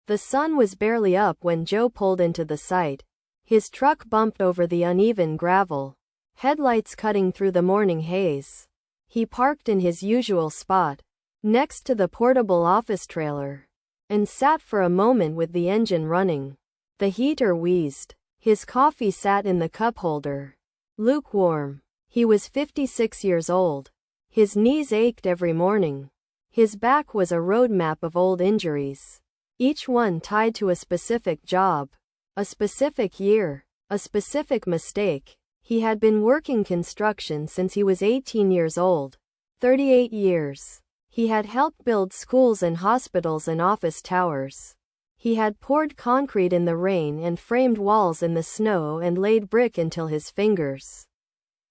The sun was barely up when Joe pulled into the site. His truck bumped over the uneven gravel, headlights cutting through the morning haze. He parked in his usual spot, next to the portable office trailer, and sat for a moment with the engine running. The heater wheezed. His coffee sat in the cup holder, lukewarm. He was 56 years old. His knees ached every morning. His back was a roadmap of old injuries, each one tied to a specific job, a specific year, a specific mistake. He had been working construction since he was 18 years old. 38 years. He had helped build schools and hospitals and office towers. He had poured concrete in the rain and framed walls in the snow and laid brick until his fingers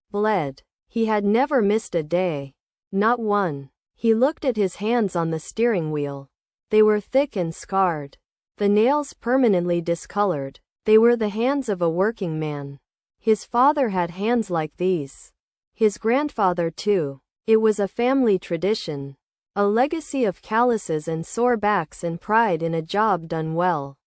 bled. He had never missed a day. Not one. He looked at his hands on the steering wheel. They were thick and scarred, the nails permanently discolored. They were the hands of a working man. His father had hands like these. His grandfather too. It was a family tradition, a legacy of calluses and sore backs and pride in a job done well.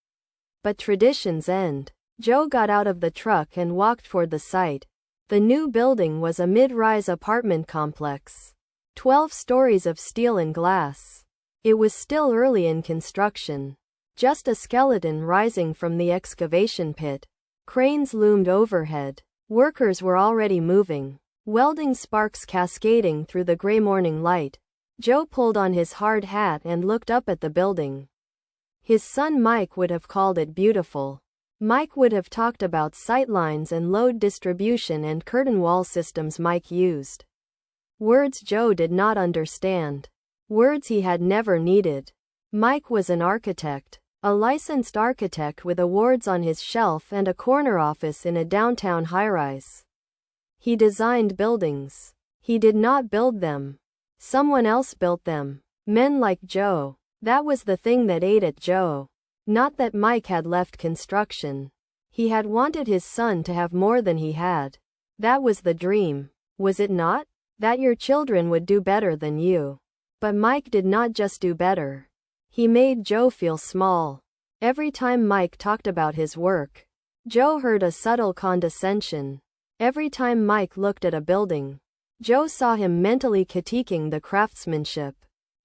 But traditions end. Joe got out of the truck and walked toward the site. The new building was a mid-rise apartment complex, 12 stories of steel and glass. It was still early in construction, just a skeleton rising from the excavation pit. Cranes loomed overhead. Workers were already moving, welding sparks cascading through the gray morning light. Joe pulled on his hard hat and looked up at the building. His son Mike would have called it beautiful. Mike would have talked about sightlines and load distribution and curtain wall systems Mike used. Words Joe did not understand. Words he had never needed. Mike was an architect, a licensed architect with awards on his shelf and a corner office in a downtown high-rise. He designed buildings. He did not build them. Someone else built them. Men like Joe. That was the thing that ate at Joe. Not that Mike had left construction. He had wanted his son to have more than he had. That was the dream, was it not? That your children would do better than you. But Mike did not just do better. He made Joe feel small. Every time Mike talked about his work, Joe heard a subtle condescension. Every time Mike looked at a building, Joe saw him mentally critiquing the craftsmanship.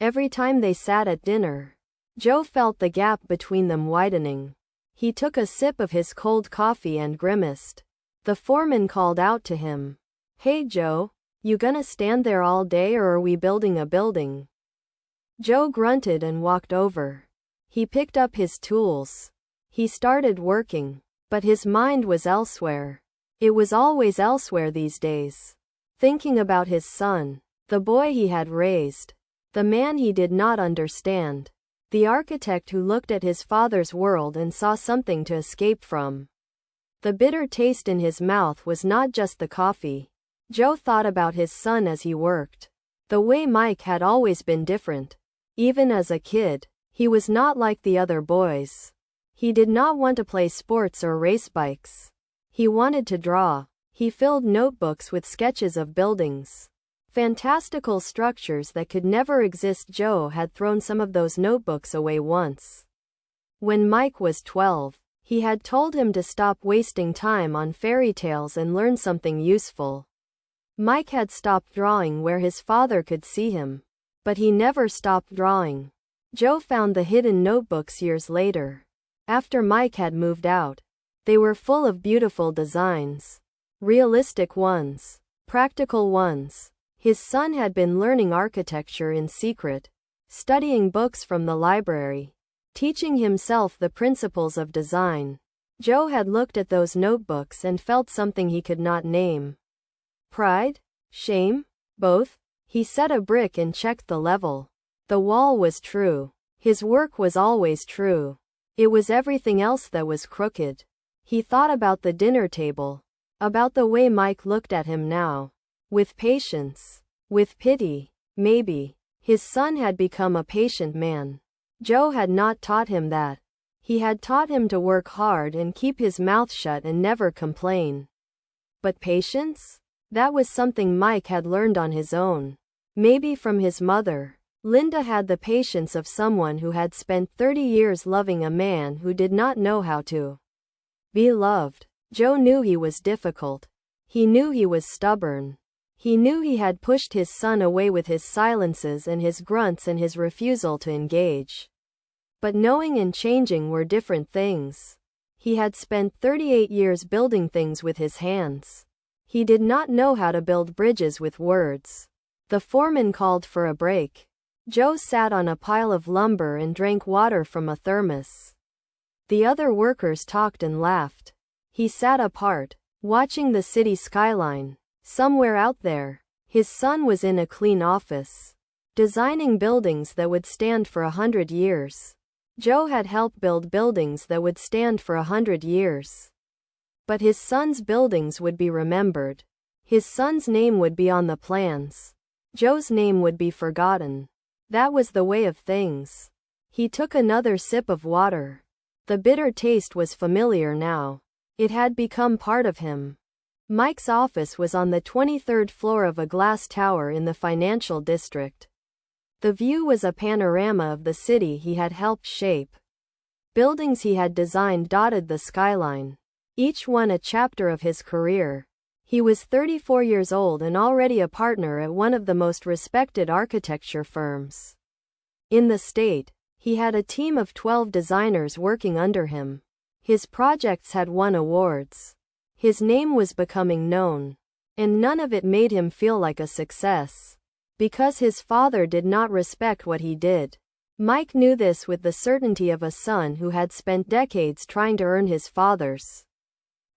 Every time they sat at dinner, Joe felt the gap between them widening. He took a sip of his cold coffee and grimaced. The foreman called out to him, "Hey Joe, you gonna stand there all day or are we building a building?" Joe grunted and walked over. He picked up his tools. He started working, but his mind was elsewhere. It was always elsewhere these days. Thinking about his son, the boy he had raised, the man he did not understand, the architect who looked at his father's world and saw something to escape from. The bitter taste in his mouth was not just the coffee. Joe thought about his son as he worked. The way Mike had always been different. Even as a kid, he was not like the other boys. He did not want to play sports or race bikes. He wanted to draw. He filled notebooks with sketches of buildings, fantastical structures that could never exist. Joe had thrown some of those notebooks away once. When Mike was 12, he had told him to stop wasting time on fairy tales and learn something useful. Mike had stopped drawing where his father could see him, but he never stopped drawing. Joe found the hidden notebooks years later, after Mike had moved out. They were full of beautiful designs, realistic ones, practical ones. His son had been learning architecture in secret, studying books from the library, teaching himself the principles of design. Joe had looked at those notebooks and felt something he could not name. Pride? Shame? Both? He set a brick and checked the level. The wall was true. His work was always true. It was everything else that was crooked. He thought about the dinner table, about the way Mike looked at him now. With patience, with pity, maybe. His son had become a patient man. Joe had not taught him that. He had taught him to work hard and keep his mouth shut and never complain. But patience? That was something Mike had learned on his own. Maybe from his mother. Linda had the patience of someone who had spent 30 years loving a man who did not know how to be loved. Joe knew he was difficult. He knew he was stubborn. He knew he had pushed his son away with his silences and his grunts and his refusal to engage. But knowing and changing were different things. He had spent 38 years building things with his hands. He did not know how to build bridges with words. The foreman called for a break. Joe sat on a pile of lumber and drank water from a thermos. The other workers talked and laughed. He sat apart, watching the city skyline. Somewhere out there, his son was in a clean office, designing buildings that would stand for 100 years. Joe had helped build buildings that would stand for 100 years. But his son's buildings would be remembered. His son's name would be on the plans. Joe's name would be forgotten. That was the way of things. He took another sip of water. The bitter taste was familiar now. It had become part of him. Mike's office was on the 23rd floor of a glass tower in the financial district. The view was a panorama of the city he had helped shape. Buildings he had designed dotted the skyline, each one a chapter of his career. He was 34 years old and already a partner at one of the most respected architecture firms in the state. He had a team of 12 designers working under him. His projects had won awards. His name was becoming known. And none of it made him feel like a success. Because his father did not respect what he did. Mike knew this with the certainty of a son who had spent decades trying to earn his father's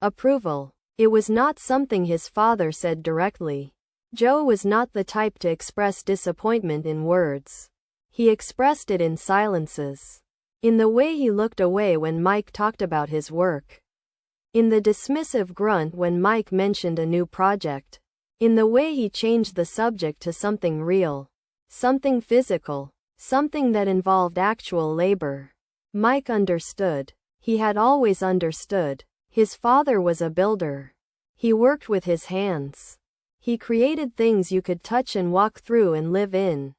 approval. It was not something his father said directly. Joe was not the type to express disappointment in words. He expressed it in silences. In the way he looked away when Mike talked about his work. In the dismissive grunt when Mike mentioned a new project. In the way he changed the subject to something real. Something physical. Something that involved actual labor. Mike understood. He had always understood. His father was a builder. He worked with his hands. He created things you could touch and walk through and live in.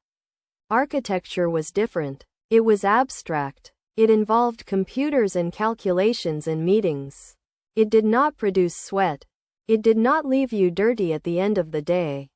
Architecture was different. It was abstract. It involved computers and calculations and meetings. It did not produce sweat. It did not leave you dirty at the end of the day.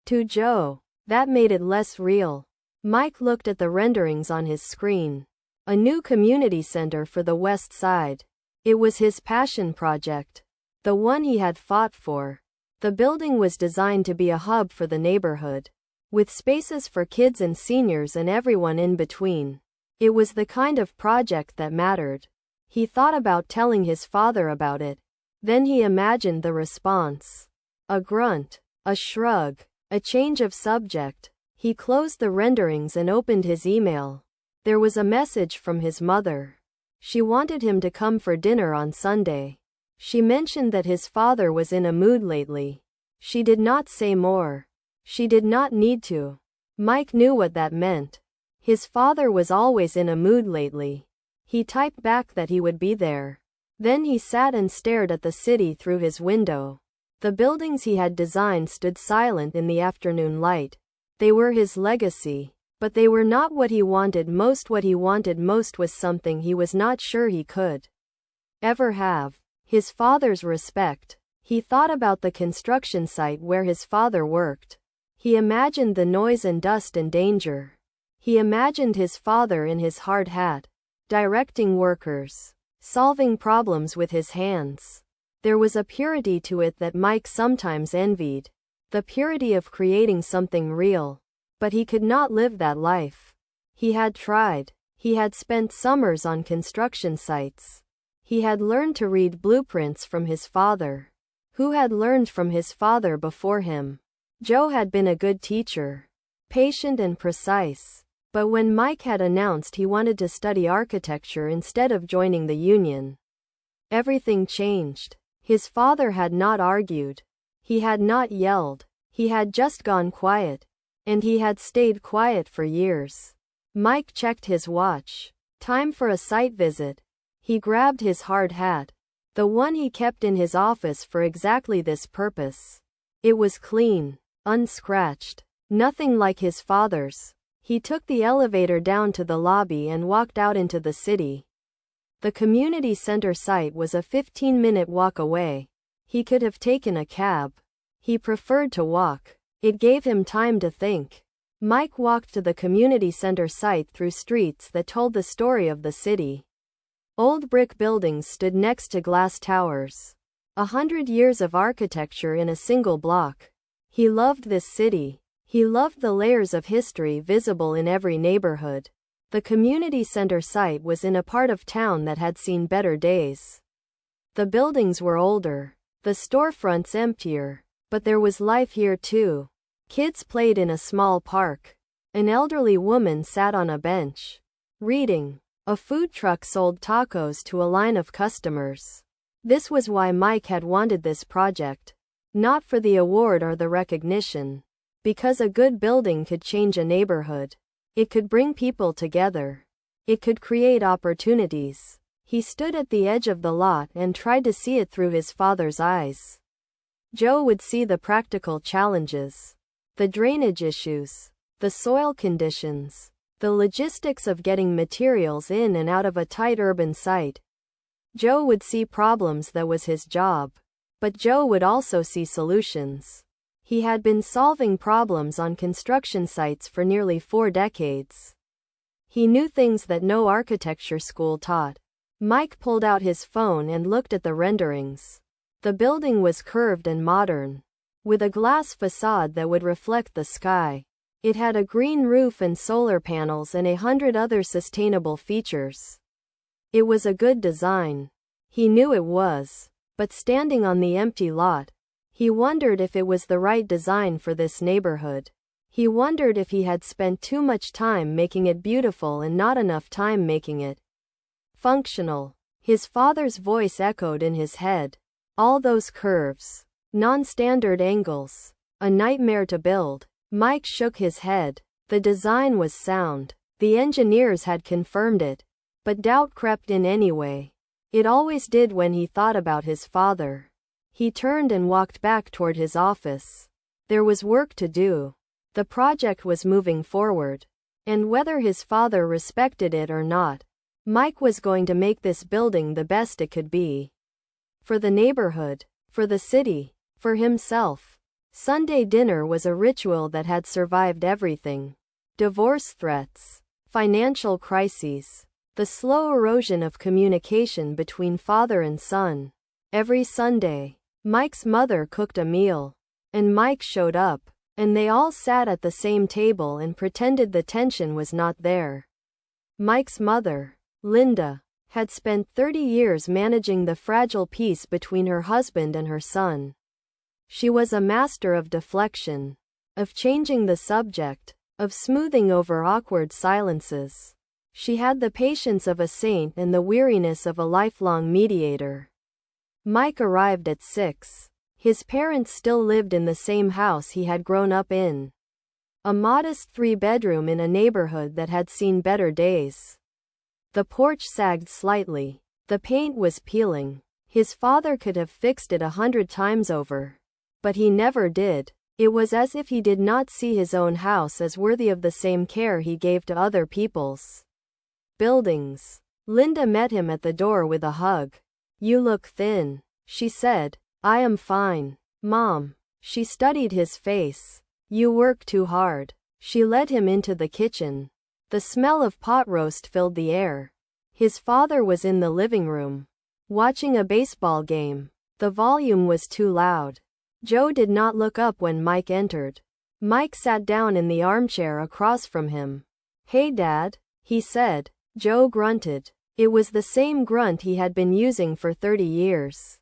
To Joe, that made it less real. Mike looked at the renderings on his screen. A new community center for the West Side. It was his passion project. The one he had fought for. The building was designed to be a hub for the neighborhood. With spaces for kids and seniors and everyone in between. It was the kind of project that mattered. He thought about telling his father about it. Then he imagined the response. A grunt. A shrug. A change of subject. He closed the renderings and opened his email. There was a message from his mother. She wanted him to come for dinner on Sunday. She mentioned that his father was in a mood lately. She did not say more. She did not need to. Mike knew what that meant. His father was always in a mood lately. He typed back that he would be there. Then he sat and stared at the city through his window. The buildings he had designed stood silent in the afternoon light. They were his legacy. But they were not what he wanted most. What he wanted most was something he was not sure he could ever have. His father's respect. He thought about the construction site where his father worked. He imagined the noise and dust and danger. He imagined his father in his hard hat, directing workers, solving problems with his hands. There was a purity to it that Mike sometimes envied. The purity of creating something real. But he could not live that life. He had tried. He had spent summers on construction sites. He had learned to read blueprints from his father. Who had learned from his father before him? Joe had been a good teacher. Patient and precise. But when Mike had announced he wanted to study architecture instead of joining the union, everything changed. His father had not argued. He had not yelled. He had just gone quiet. And he had stayed quiet for years. Mike checked his watch. Time for a site visit. He grabbed his hard hat. The one he kept in his office for exactly this purpose. It was clean. Unscratched. Nothing like his father's. He took the elevator down to the lobby and walked out into the city. The community center site was a 15-minute walk away. He could have taken a cab. He preferred to walk. It gave him time to think. Mike walked to the community center site through streets that told the story of the city. Old brick buildings stood next to glass towers. 100 years of architecture in a single block. He loved this city. He loved the layers of history visible in every neighborhood. The community center site was in a part of town that had seen better days. The buildings were older, the storefronts emptier, but there was life here too. Kids played in a small park. An elderly woman sat on a bench, reading. A food truck sold tacos to a line of customers. This was why Mike had wanted this project. Not for the award or the recognition. Because a good building could change a neighborhood. It could bring people together. It could create opportunities. He stood at the edge of the lot and tried to see it through his father's eyes. Joe would see the practical challenges. The drainage issues. The soil conditions. The logistics of getting materials in and out of a tight urban site. Joe would see problems. That was his job. But Joe would also see solutions. He had been solving problems on construction sites for nearly 4 decades. He knew things that no architecture school taught. Mike pulled out his phone and looked at the renderings. The building was curved and modern, with a glass facade that would reflect the sky. It had a green roof and solar panels and 100 other sustainable features. It was a good design. He knew it was. But standing on the empty lot, he wondered if it was the right design for this neighborhood. He wondered if he had spent too much time making it beautiful and not enough time making it functional. His father's voice echoed in his head. All those curves. Non-standard angles. A nightmare to build. Mike shook his head. The design was sound. The engineers had confirmed it. But doubt crept in anyway. It always did when he thought about his father. He turned and walked back toward his office. There was work to do. The project was moving forward. And whether his father respected it or not, Mike was going to make this building the best it could be. For the neighborhood, for the city, for himself. Sunday dinner was a ritual that had survived everything. Divorce threats, financial crises, the slow erosion of communication between father and son. Every Sunday, Mike's mother cooked a meal. And Mike showed up. And they all sat at the same table and pretended the tension was not there. Mike's mother, Linda, had spent 30 years managing the fragile peace between her husband and her son. She was a master of deflection, of changing the subject, of smoothing over awkward silences. She had the patience of a saint and the weariness of a lifelong mediator. Mike arrived at 6. His parents still lived in the same house he had grown up in. A modest 3-bedroom in a neighborhood that had seen better days. The porch sagged slightly. The paint was peeling. His father could have fixed it 100 times over. But he never did. It was as if he did not see his own house as worthy of the same care he gave to other people's buildings. Linda met him at the door with a hug. "You look thin," she said. "I am fine, Mom." She studied his face. "You work too hard." She led him into the kitchen. The smell of pot roast filled the air. His father was in the living room, watching a baseball game. The volume was too loud. Joe did not look up when Mike entered. Mike sat down in the armchair across from him. "Hey, Dad," he said. Joe grunted. It was the same grunt he had been using for 30 years.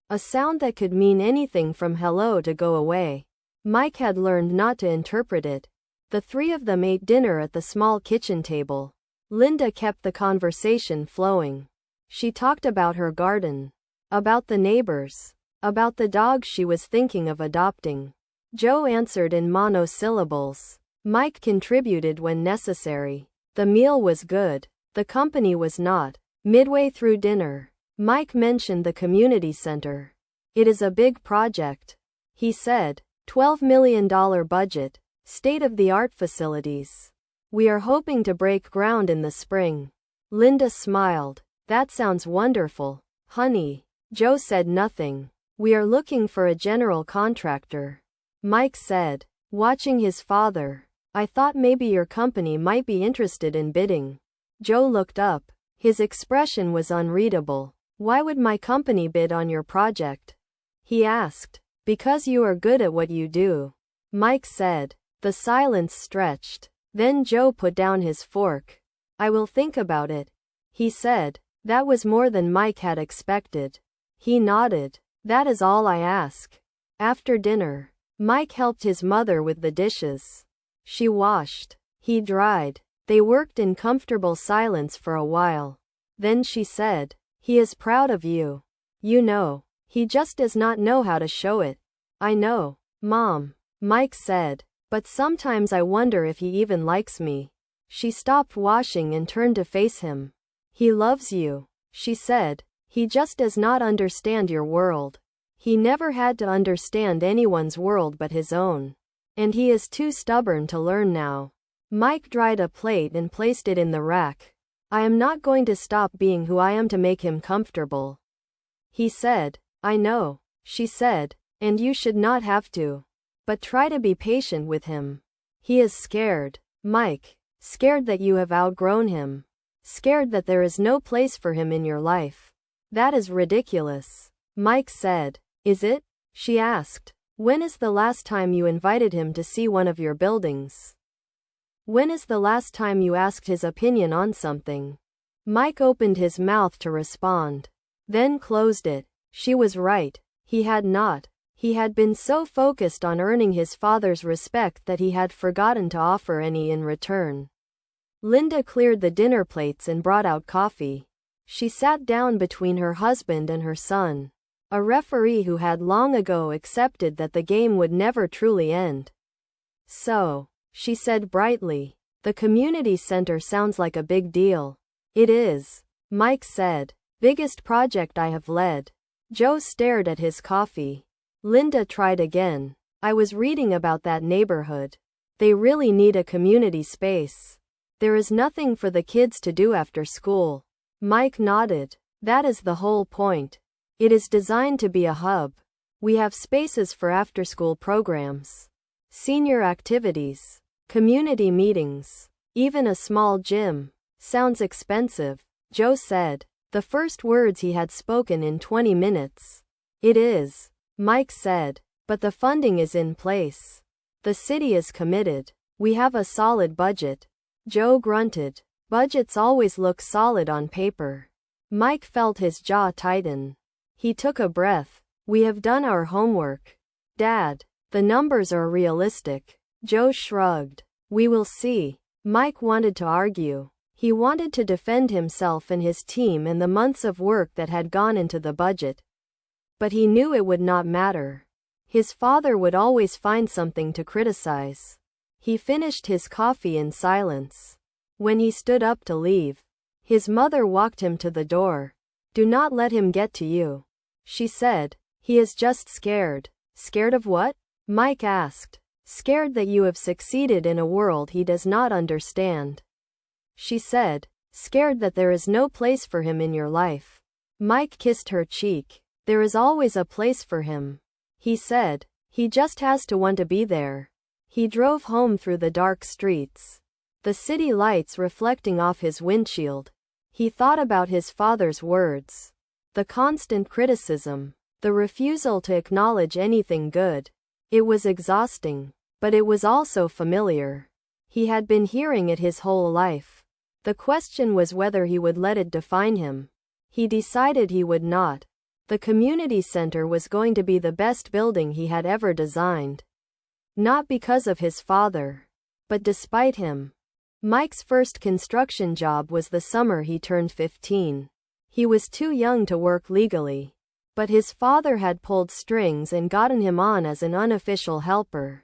A sound that could mean anything from hello to go away. Mike had learned not to interpret it. The three of them ate dinner at the small kitchen table. Linda kept the conversation flowing. She talked about her garden, about the neighbors, about the dog she was thinking of adopting. Joe answered in monosyllables. Mike contributed when necessary. The meal was good. The company was not. Midway through dinner, Mike mentioned the community center. "It is a big project," he said. $12 million budget, state-of-the-art facilities. We are hoping to break ground in the spring. Linda smiled. That sounds wonderful, honey. Joe said nothing. We are looking for a general contractor, Mike said, watching his father. I thought maybe your company might be interested in bidding. Joe looked up. His expression was unreadable. Why would my company bid on your project? He asked. Because you are good at what you do, Mike said. The silence stretched. Then Joe put down his fork. I will think about it, he said. That was more than Mike had expected. He nodded. That is all I ask. After dinner, Mike helped his mother with the dishes. She washed. He dried. They worked in comfortable silence for a while. Then she said, he is proud of you. You know, he just does not know how to show it. I know, Mom, Mike said, but sometimes I wonder if he even likes me. She stopped washing and turned to face him. He loves you, she said. He just does not understand your world. He never had to understand anyone's world but his own. And he is too stubborn to learn now. Mike dried a plate and placed it in the rack. I am not going to stop being who I am to make him comfortable, he said. I know, she said, and you should not have to. But try to be patient with him. He is scared, Mike. Scared that you have outgrown him. Scared that there is no place for him in your life. That is ridiculous, Mike said. Is it? She asked. When is the last time you invited him to see one of your buildings? When is the last time you asked his opinion on something? Mike opened his mouth to respond, then closed it. She was right. He had not. He had been so focused on earning his father's respect that he had forgotten to offer any in return. Linda cleared the dinner plates and brought out coffee. She sat down between her husband and her son, a referee who had long ago accepted that the game would never truly end. So, she said brightly, the community center sounds like a big deal. It is, Mike said. Biggest project I have led. Joe stared at his coffee. Linda tried again. I was reading about that neighborhood. They really need a community space. There is nothing for the kids to do after school. Mike nodded. That is the whole point. It is designed to be a hub. We have spaces for after-school programs, senior activities, community meetings, even a small gym. Sounds expensive, Joe said, the first words he had spoken in 20 minutes. It is, Mike said, but the funding is in place. The city is committed. We have a solid budget. Joe grunted. Budgets always look solid on paper. Mike felt his jaw tighten. He took a breath. We have done our homework, Dad. The numbers are realistic. Joe shrugged. We will see. Mike wanted to argue. He wanted to defend himself and his team and the months of work that had gone into the budget. But he knew it would not matter. His father would always find something to criticize. He finished his coffee in silence. When he stood up to leave, his mother walked him to the door. Do not let him get to you, she said. He is just scared. Scared of what? Mike asked. Scared that you have succeeded in a world he does not understand, she said. Scared that there is no place for him in your life. Mike kissed her cheek. There is always a place for him, he said. He just has to want to be there. He drove home through the dark streets, the city lights reflecting off his windshield. He thought about his father's words, the constant criticism, the refusal to acknowledge anything good. It was exhausting, but it was also familiar. He had been hearing it his whole life. The question was whether he would let it define him. He decided he would not. The community center was going to be the best building he had ever designed. Not because of his father, but despite him. Mike's first construction job was the summer he turned 15. He was too young to work legally, but his father had pulled strings and gotten him on as an unofficial helper.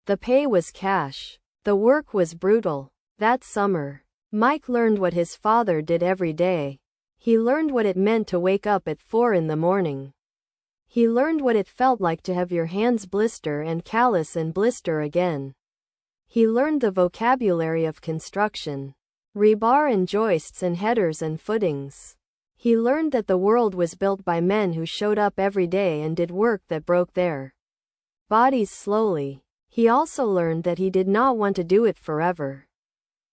The pay was cash. The work was brutal. That summer, Mike learned what his father did every day. He learned what it meant to wake up at 4 in the morning. He learned what it felt like to have your hands blister and callous and blister again. He learned the vocabulary of construction. Rebar and joists and headers and footings. He learned that the world was built by men who showed up every day and did work that broke their bodies slowly. He also learned that he did not want to do it forever.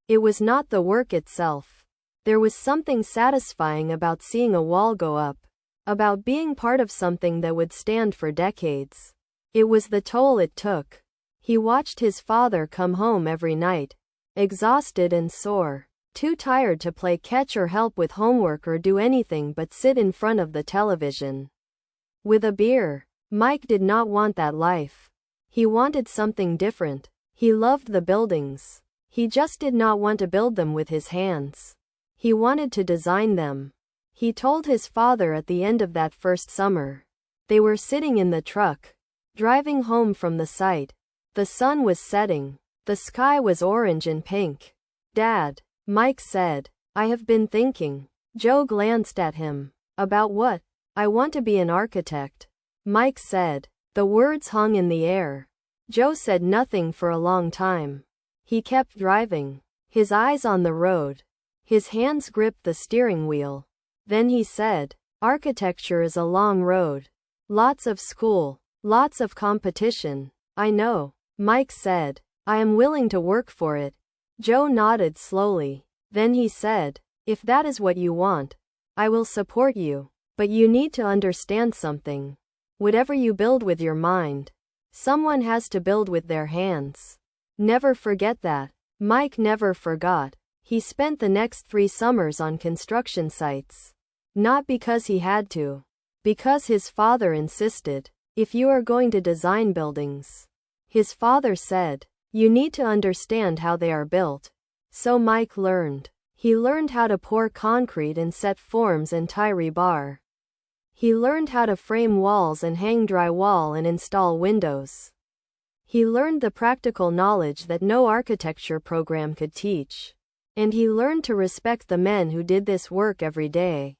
It was not the work itself. There was something satisfying about seeing a wall go up, about being part of something that would stand for decades. It was the toll it took. He watched his father come home every night, exhausted and sore, too tired to play catch or help with homework or do anything but sit in front of the television with a beer. Mike did not want that life. He wanted something different. He loved the buildings. He just did not want to build them with his hands. He wanted to design them. He told his father at the end of that first summer. They were sitting in the truck, driving home from the site. The sun was setting. The sky was orange and pink. "Dad," Mike said, "I have been thinking." Joe glanced at him. "About what?" "I want to be an architect," Mike said. The words hung in the air. Joe said nothing for a long time. He kept driving, his eyes on the road. His hands gripped the steering wheel. Then he said, "Architecture is a long road. Lots of school. Lots of competition." "I know," Mike said. "I am willing to work for it." Joe nodded slowly. Then he said, "If that is what you want, I will support you. But you need to understand something. Whatever you build with your mind, someone has to build with their hands. Never forget that." Mike never forgot. He spent the next 3 summers on construction sites. Not because he had to. Because his father insisted. "If you are going to design buildings," his father said, "you need to understand how they are built." So Mike learned. He learned how to pour concrete and set forms and tie rebar. He learned how to frame walls and hang drywall and install windows. He learned the practical knowledge that no architecture program could teach. And he learned to respect the men who did this work every day.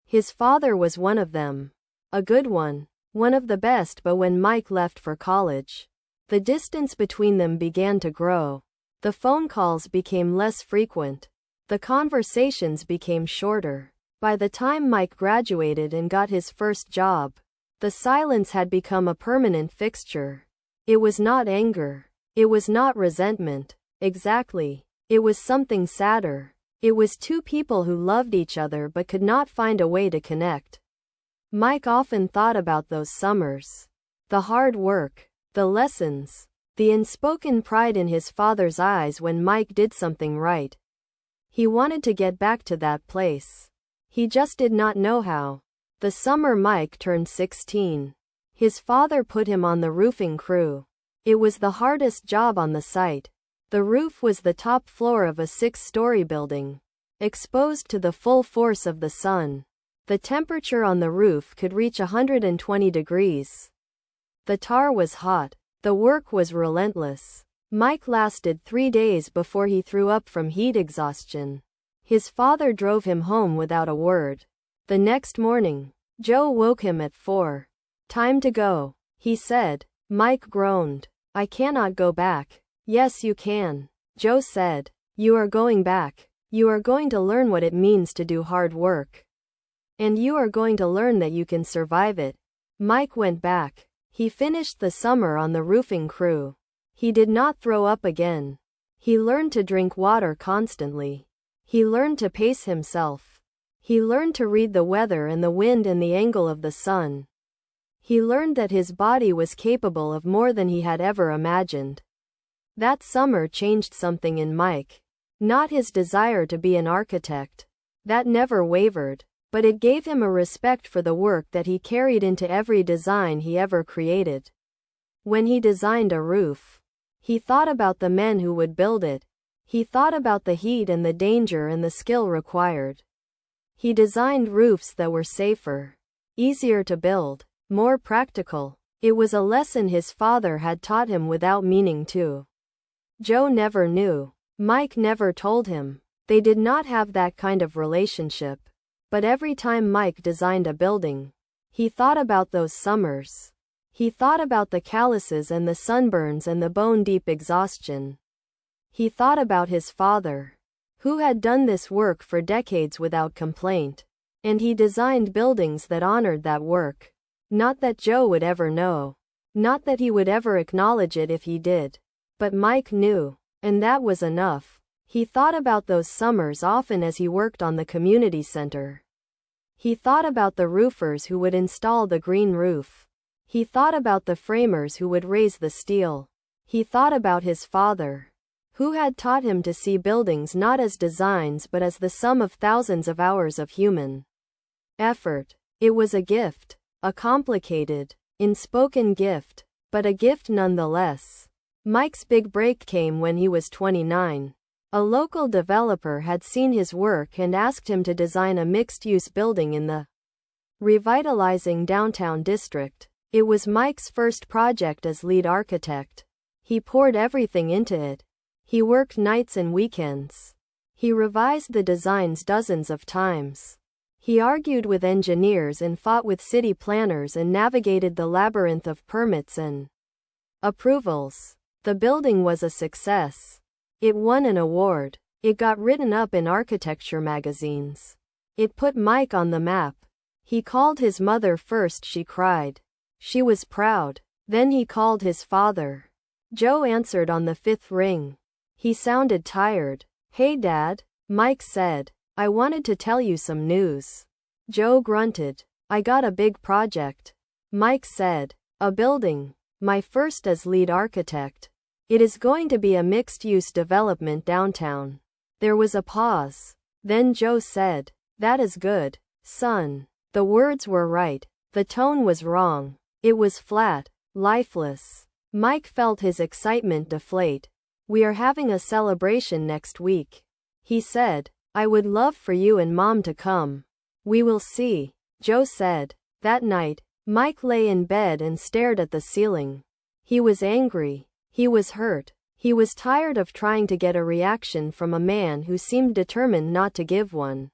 His father was one of them. A good one. One of the best. But when Mike left for college, the distance between them began to grow. The phone calls became less frequent. The conversations became shorter. By the time Mike graduated and got his first job, the silence had become a permanent fixture. It was not anger. It was not resentment. Exactly. It was something sadder. It was 2 people who loved each other but could not find a way to connect. Mike often thought about those summers. The hard work. The lessons. The unspoken pride in his father's eyes when Mike did something right. He wanted to get back to that place. He just did not know how. The summer Mike turned 16. His father put him on the roofing crew. It was the hardest job on the site. The roof was the top floor of a 6-story building, exposed to the full force of the sun. The temperature on the roof could reach 120 degrees. The tar was hot. The work was relentless. Mike lasted 3 days before he threw up from heat exhaustion. His father drove him home without a word. The next morning, Joe woke him at 4. "Time to go," he said. Mike groaned. "I cannot go back." "Yes, you can," Joe said. "You are going back. You are going to learn what it means to do hard work. And you are going to learn that you can survive it." Mike went back. He finished the summer on the roofing crew. He did not throw up again. He learned to drink water constantly. He learned to pace himself. He learned to read the weather and the wind and the angle of the sun. He learned that his body was capable of more than he had ever imagined. That summer changed something in Mike. Not his desire to be an architect. That never wavered. But it gave him a respect for the work that he carried into every design he ever created. When he designed a roof, he thought about the men who would build it. He thought about the heat and the danger and the skill required. He designed roofs that were safer, easier to build, more practical. It was a lesson his father had taught him without meaning to. Joe never knew. Mike never told him. They did not have that kind of relationship. But every time Mike designed a building, he thought about those summers. He thought about the calluses and the sunburns and the bone-deep exhaustion. He thought about his father, who had done this work for decades without complaint. And he designed buildings that honored that work. Not that Joe would ever know. Not that he would ever acknowledge it if he did. But Mike knew. And that was enough. He thought about those summers often as he worked on the community center. He thought about the roofers who would install the green roof. He thought about the framers who would raise the steel. He thought about his father, who had taught him to see buildings not as designs but as the sum of thousands of hours of human effort. It was a gift, a complicated, unspoken gift, but a gift nonetheless. Mike's big break came when he was 29. A local developer had seen his work and asked him to design a mixed-use building in the revitalizing downtown district. It was Mike's first project as lead architect. He poured everything into it. He worked nights and weekends. He revised the designs dozens of times. He argued with engineers and fought with city planners and navigated the labyrinth of permits and approvals. The building was a success. It won an award. It got written up in architecture magazines. It put Mike on the map. He called his mother first. She cried. She was proud. Then he called his father. Joe answered on the fifth ring. He sounded tired. Hey Dad, Mike said. I wanted to tell you some news. Joe grunted. I got a big project. Mike said. A building. My first as lead architect. It is going to be a mixed-use development downtown. There was a pause. Then Joe said, that is good, son. The words were right. The tone was wrong. It was flat, lifeless. Mike felt his excitement deflate. We are having a celebration next week. He said, I would love for you and Mom to come. We will see, Joe said. That night, Mike lay in bed and stared at the ceiling. He was angry. He was hurt. He was tired of trying to get a reaction from a man who seemed determined not to give one.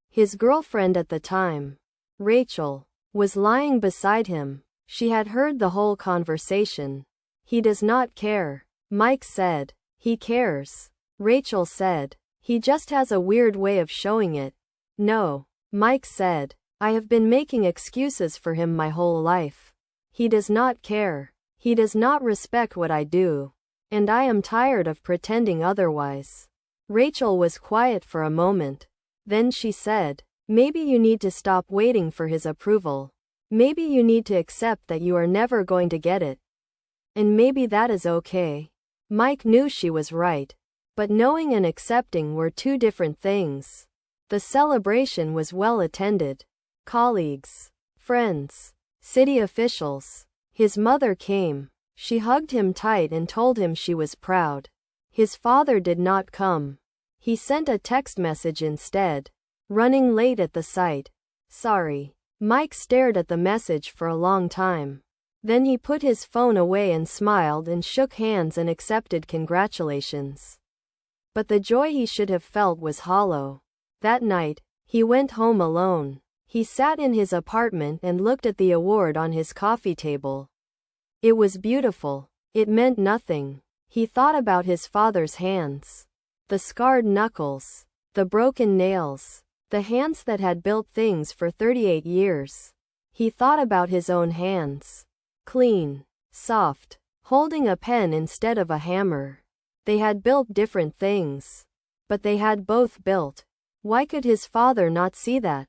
His girlfriend at the time, Rachel, was lying beside him. She had heard the whole conversation. He does not care, Mike said. He cares, Rachel said. He just has a weird way of showing it. No, Mike said. I have been making excuses for him my whole life. He does not care. He does not respect what I do. And I am tired of pretending otherwise. Rachel was quiet for a moment. Then she said, maybe you need to stop waiting for his approval. Maybe you need to accept that you are never going to get it. And maybe that is okay. Mike knew she was right. But knowing and accepting were two different things. The celebration was well attended. Colleagues, friends, city officials. His mother came. She hugged him tight and told him she was proud. His father did not come. He sent a text message instead. Running late at the site. Sorry. Mike stared at the message for a long time. Then he put his phone away and smiled and shook hands and accepted congratulations. But the joy he should have felt was hollow. That night, he went home alone. He sat in his apartment and looked at the award on his coffee table. It was beautiful. It meant nothing. He thought about his father's hands. The scarred knuckles. The broken nails. The hands that had built things for 38 years. He thought about his own hands. Clean. Soft. Holding a pen instead of a hammer. They had built different things. But they had both built. Why could his father not see that?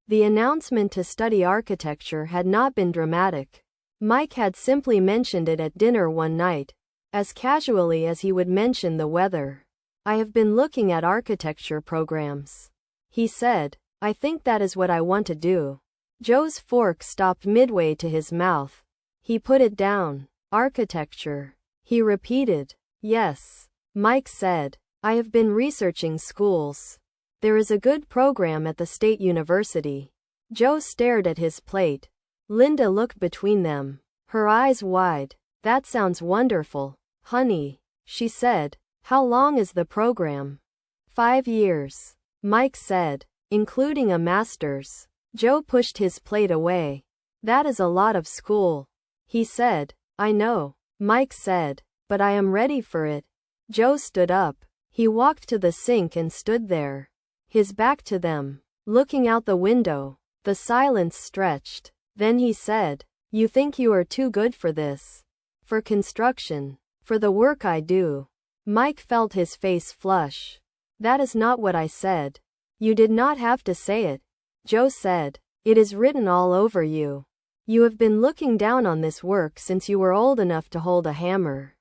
The announcement to study architecture had not been dramatic. Mike had simply mentioned it at dinner one night, as casually as he would mention the weather. I have been looking at architecture programs. He said, I think that is what I want to do. Joe's fork stopped midway to his mouth. He put it down. Architecture. He repeated. Yes. Mike said, I have been researching schools. There is a good program at the State University. Joe stared at his plate. Linda looked between them, her eyes wide. That sounds wonderful, honey, she said. How long is the program? 5 years, Mike said, including a master's. Joe pushed his plate away. That is a lot of school. He said, I know, Mike said, but I am ready for it. Joe stood up. He walked to the sink and stood there, his back to them, looking out the window. The silence stretched. Then he said, "You think you are too good for this? For construction? For the work I do?" Mike felt his face flush. "That is not what I said." "You did not have to say it," Joe said. "It is written all over you. You have been looking down on this work since you were old enough to hold a hammer."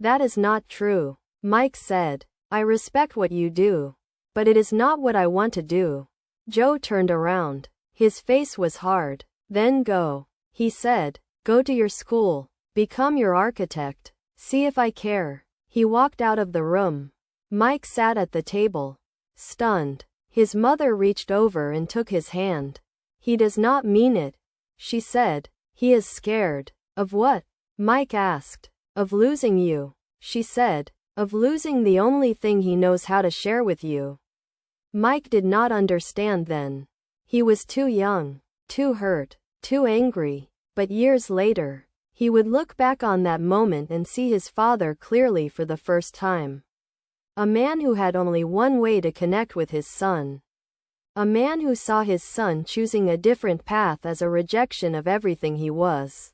"That is not true," Mike said. "I respect what you do, but it is not what I want to do." Joe turned around. His face was hard. "Then go," he said. "Go to your school. Become your architect. See if I care." He walked out of the room. Mike sat at the table, stunned. His mother reached over and took his hand. "He does not mean it," she said. "He is scared." "Of what?" Mike asked. "Of losing you," she said. "Of losing the only thing he knows how to share with you." Mike did not understand then. He was too young, too hurt, too angry. But years later, he would look back on that moment and see his father clearly for the first time. A man who had only one way to connect with his son. A man who saw his son choosing a different path as a rejection of everything he was.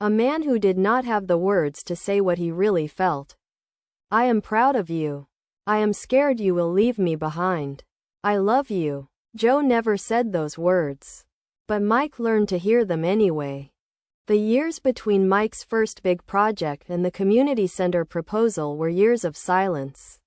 A man who did not have the words to say what he really felt. "I am proud of you. I am scared you will leave me behind. I love you." Joe never said those words, but Mike learned to hear them anyway. The years between Mike's first big project and the community center proposal were years of silence.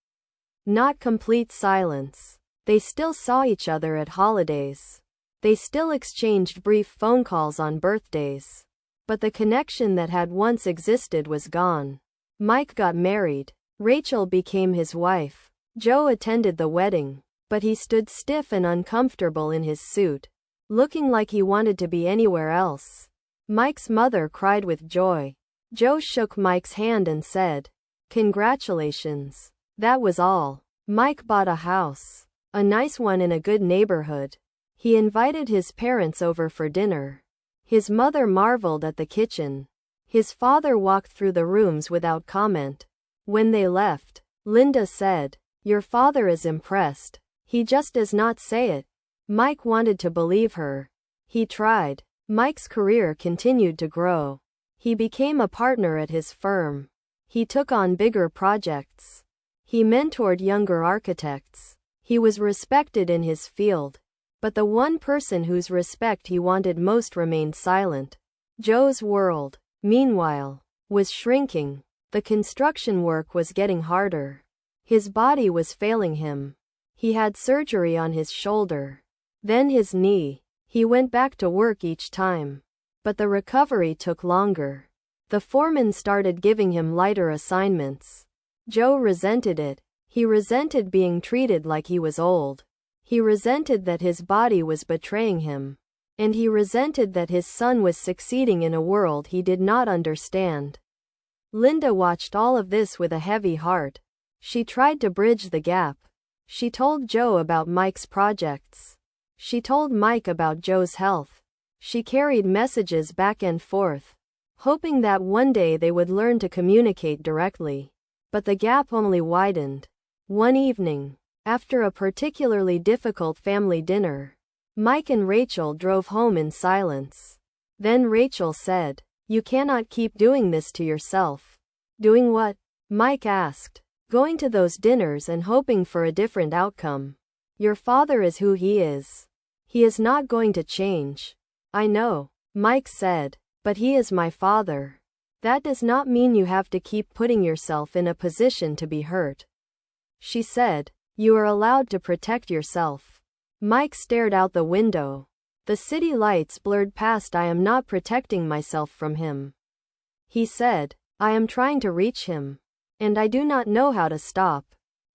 Not complete silence. They still saw each other at holidays. They still exchanged brief phone calls on birthdays. But the connection that had once existed was gone. Mike got married. Rachel became his wife. Joe attended the wedding, but he stood stiff and uncomfortable in his suit, looking like he wanted to be anywhere else. Mike's mother cried with joy. Joe shook Mike's hand and said, "Congratulations." That was all. Mike bought a house. A nice one in a good neighborhood. He invited his parents over for dinner. His mother marveled at the kitchen. His father walked through the rooms without comment. When they left, Linda said, "Your father is impressed. He just does not say it." Mike wanted to believe her. He tried. Mike's career continued to grow. He became a partner at his firm. He took on bigger projects. He mentored younger architects. He was respected in his field. But the one person whose respect he wanted most remained silent. Joe's world, meanwhile, was shrinking. The construction work was getting harder. His body was failing him. He had surgery on his shoulder. Then his knee. He went back to work each time. But the recovery took longer. The foreman started giving him lighter assignments. Joe resented it. He resented being treated like he was old. He resented that his body was betraying him. And he resented that his son was succeeding in a world he did not understand. Linda watched all of this with a heavy heart. She tried to bridge the gap. She told Joe about Mike's projects. She told Mike about Joe's health. She carried messages back and forth, hoping that one day they would learn to communicate directly. But the gap only widened. One evening, after a particularly difficult family dinner, Mike and Rachel drove home in silence. Then Rachel said, "You cannot keep doing this to yourself." "Doing what?" Mike asked. "Going to those dinners and hoping for a different outcome. Your father is who he is. He is not going to change." "I know," Mike said, "but he is my father. That does not mean you have to keep putting yourself in a position to be hurt." She said, "You are allowed to protect yourself." Mike stared out the window. The city lights blurred past. "I am not protecting myself from him," he said. "I am trying to reach him. And I do not know how to stop."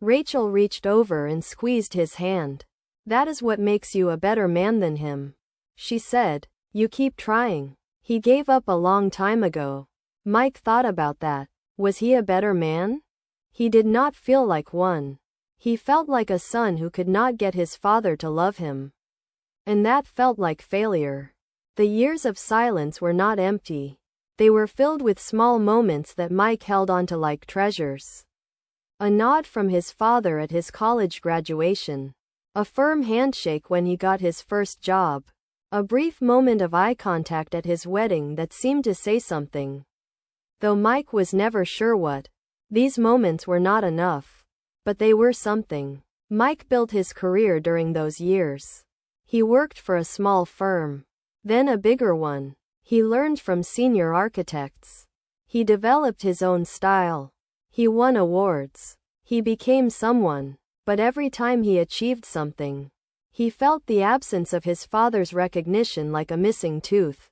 Rachel reached over and squeezed his hand. "That is what makes you a better man than him," she said. "You keep trying. He gave up a long time ago." Mike thought about that. Was he a better man? He did not feel like one. He felt like a son who could not get his father to love him. And that felt like failure. The years of silence were not empty. They were filled with small moments that Mike held onto like treasures. A nod from his father at his college graduation. A firm handshake when he got his first job. A brief moment of eye contact at his wedding that seemed to say something. Though Mike was never sure what. These moments were not enough. But they were something. Mike built his career during those years. He worked for a small firm. Then a bigger one. He learned from senior architects. He developed his own style. He won awards. He became someone. But every time he achieved something, he felt the absence of his father's recognition like a missing tooth.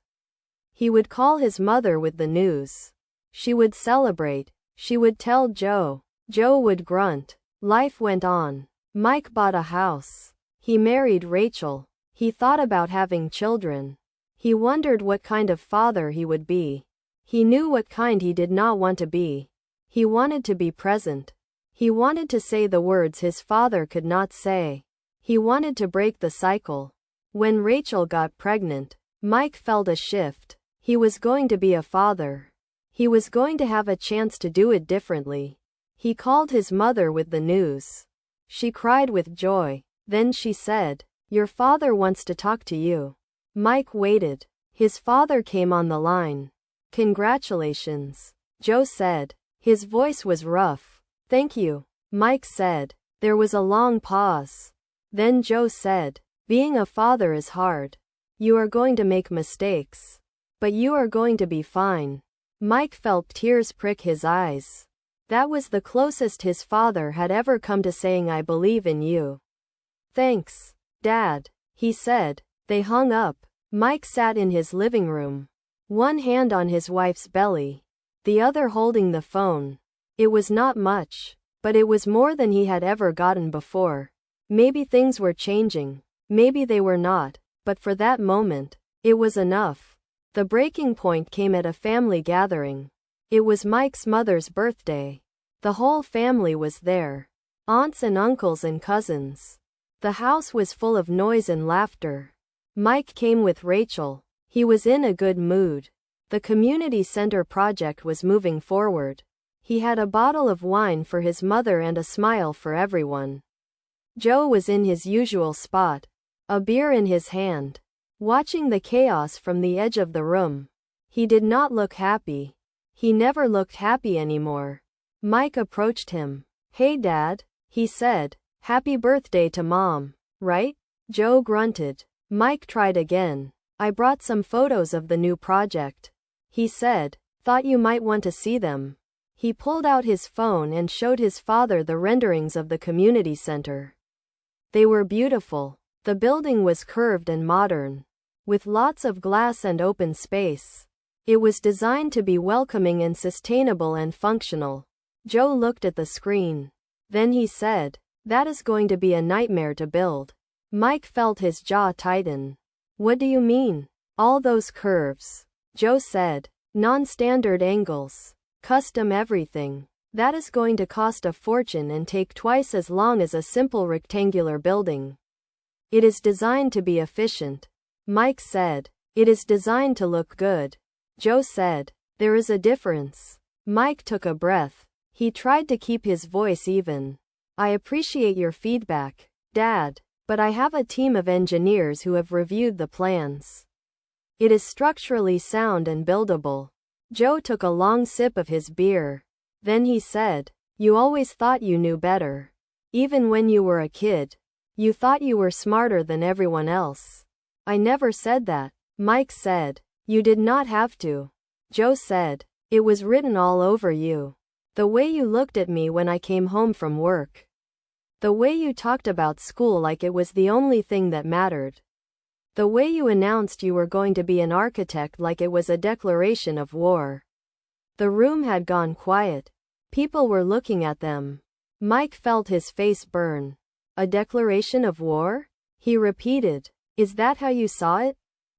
He would call his mother with the news. She would celebrate. She would tell Joe. Joe would grunt. Life went on. Mike bought a house. He married Rachel. He thought about having children. He wondered what kind of father he would be. He knew what kind he did not want to be. He wanted to be present. He wanted to say the words his father could not say. He wanted to break the cycle. When Rachel got pregnant, Mike felt a shift. He was going to be a father. He was going to have a chance to do it differently. He called his mother with the news. She cried with joy. Then she said, "Your father wants to talk to you." Mike waited. His father came on the line. "Congratulations," Joe said. His voice was rough. "Thank you," Mike said. There was a long pause. Then Joe said, "Being a father is hard. You are going to make mistakes. But you are going to be fine." Mike felt tears prick his eyes. That was the closest his father had ever come to saying, "I believe in you." "Thanks, Dad," he said. They hung up. Mike sat in his living room, one hand on his wife's belly, the other holding the phone. It was not much, but it was more than he had ever gotten before. Maybe things were changing, maybe they were not, but for that moment, it was enough. The breaking point came at a family gathering. It was Mike's mother's birthday. The whole family was there. Aunts and uncles and cousins. The house was full of noise and laughter. Mike came with Rachel. He was in a good mood. The community center project was moving forward. He had a bottle of wine for his mother and a smile for everyone. Joe was in his usual spot, a beer in his hand, watching the chaos from the edge of the room. He did not look happy. He never looked happy anymore. Mike approached him. "Hey Dad," he said. "Happy birthday to Mom, right?" Joe grunted. Mike tried again. "I brought some photos of the new project," he said. "Thought you might want to see them." He pulled out his phone and showed his father the renderings of the community center. They were beautiful. The building was curved and modern, with lots of glass and open space. It was designed to be welcoming and sustainable and functional. Joe looked at the screen. Then he said, "That is going to be a nightmare to build." Mike felt his jaw tighten. "What do you mean?" "All those curves," Joe said. "Non-standard angles. Custom everything. That is going to cost a fortune and take twice as long as a simple rectangular building." "It is designed to be efficient," Mike said. "It is designed to look good," Joe said. "There is a difference." Mike took a breath. He tried to keep his voice even. "I appreciate your feedback, Dad, but I have a team of engineers who have reviewed the plans. It is structurally sound and buildable." Joe took a long sip of his beer. Then he said, "You always thought you knew better. Even when you were a kid. You thought you were smarter than everyone else." "I never said that," Mike said. "You did not have to," Joe said. "It was written all over you. The way you looked at me when I came home from work. The way you talked about school like it was the only thing that mattered. The way you announced you were going to be an architect like it was a declaration of war." The room had gone quiet. People were looking at them. Mike felt his face burn. "A declaration of war?" he repeated. "Is that how you saw it?"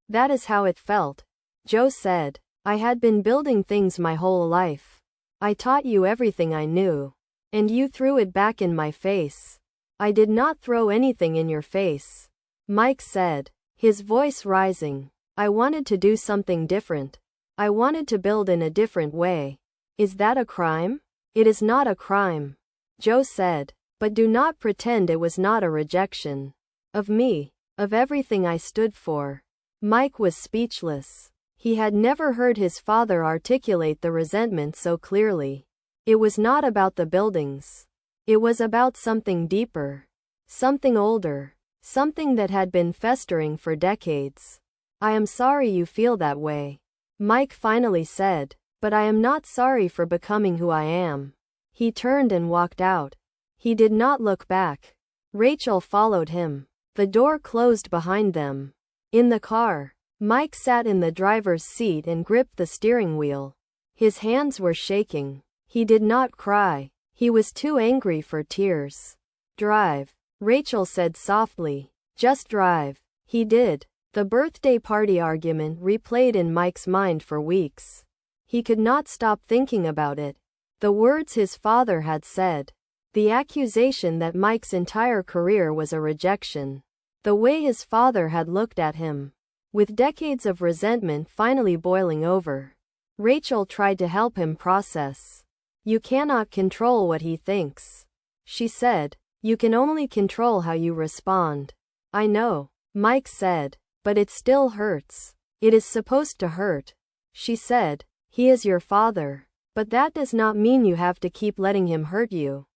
"That is how it felt," Joe said. "I had been building things my whole life. I taught you everything I knew. And you threw it back in my face." "I did not throw anything in your face," Mike said, his voice rising. "I wanted to do something different. I wanted to build in a different way." "Is that a crime?" "It is not a crime," Joe said. But do not pretend it was not a rejection. Of me. Of everything I stood for. Mike was speechless. He had never heard his father articulate the resentment so clearly. It was not about the buildings. It was about something deeper. Something older. Something that had been festering for decades. I am sorry you feel that way. Mike finally said. But I am not sorry for becoming who I am. He turned and walked out. He did not look back. Rachel followed him. The door closed behind them. In the car, Mike sat in the driver's seat and gripped the steering wheel. His hands were shaking. He did not cry. He was too angry for tears. Drive, Rachel said softly. Just drive. He did. The birthday party argument replayed in Mike's mind for weeks. He could not stop thinking about it. The words his father had said. The accusation that Mike's entire career was a rejection. The way his father had looked at him. With decades of resentment finally boiling over. Rachel tried to help him process. You cannot control what he thinks. She said. You can only control how you respond. I know, Mike said. But it still hurts. It is supposed to hurt. She said. He is your father. But that does not mean you have to keep letting him hurt you.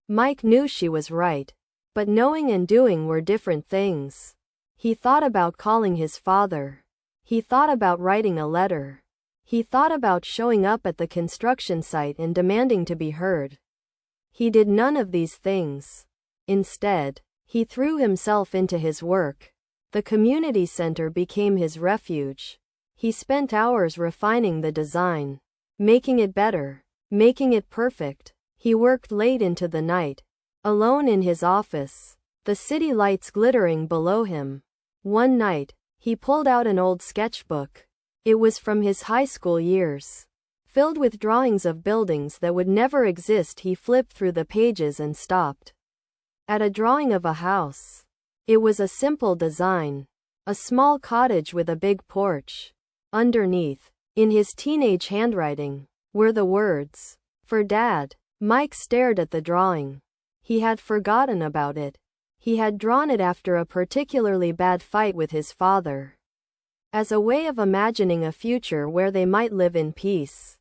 Mike knew she was right. But knowing and doing were different things. He thought about calling his father. He thought about writing a letter. He thought about showing up at the construction site and demanding to be heard. He did none of these things. Instead, he threw himself into his work. The community center became his refuge. He spent hours refining the design. Making it better. Making it perfect. He worked late into the night. Alone in his office. The city lights glittering below him. One night, he pulled out an old sketchbook. It was from his high school years. Filled with drawings of buildings that would never exist. He flipped through the pages and stopped at a drawing of a house. It was a simple design. A small cottage with a big porch. Underneath, in his teenage handwriting, were the words, "For Dad." Mike stared at the drawing. He had forgotten about it. He had drawn it after a particularly bad fight with his father. As a way of imagining a future where they might live in peace.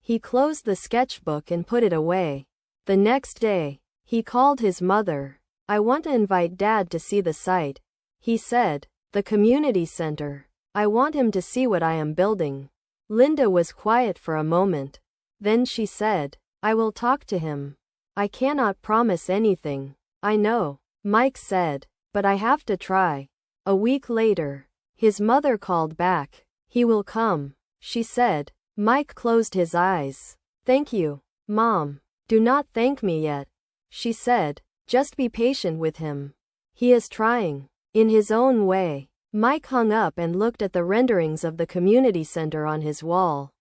He closed the sketchbook and put it away. The next day, he called his mother. I want to invite Dad to see the site. He said. The community center. I want him to see what I am building. Linda was quiet for a moment. Then she said. I will talk to him. I cannot promise anything. I know, Mike said. But I have to try. A week later, his mother called back. He will come, she said. Mike closed his eyes. Thank you, Mom. Do not thank me yet, she said. Just be patient with him. He is trying. In his own way. Mike hung up and looked at the renderings of the community center on his wall.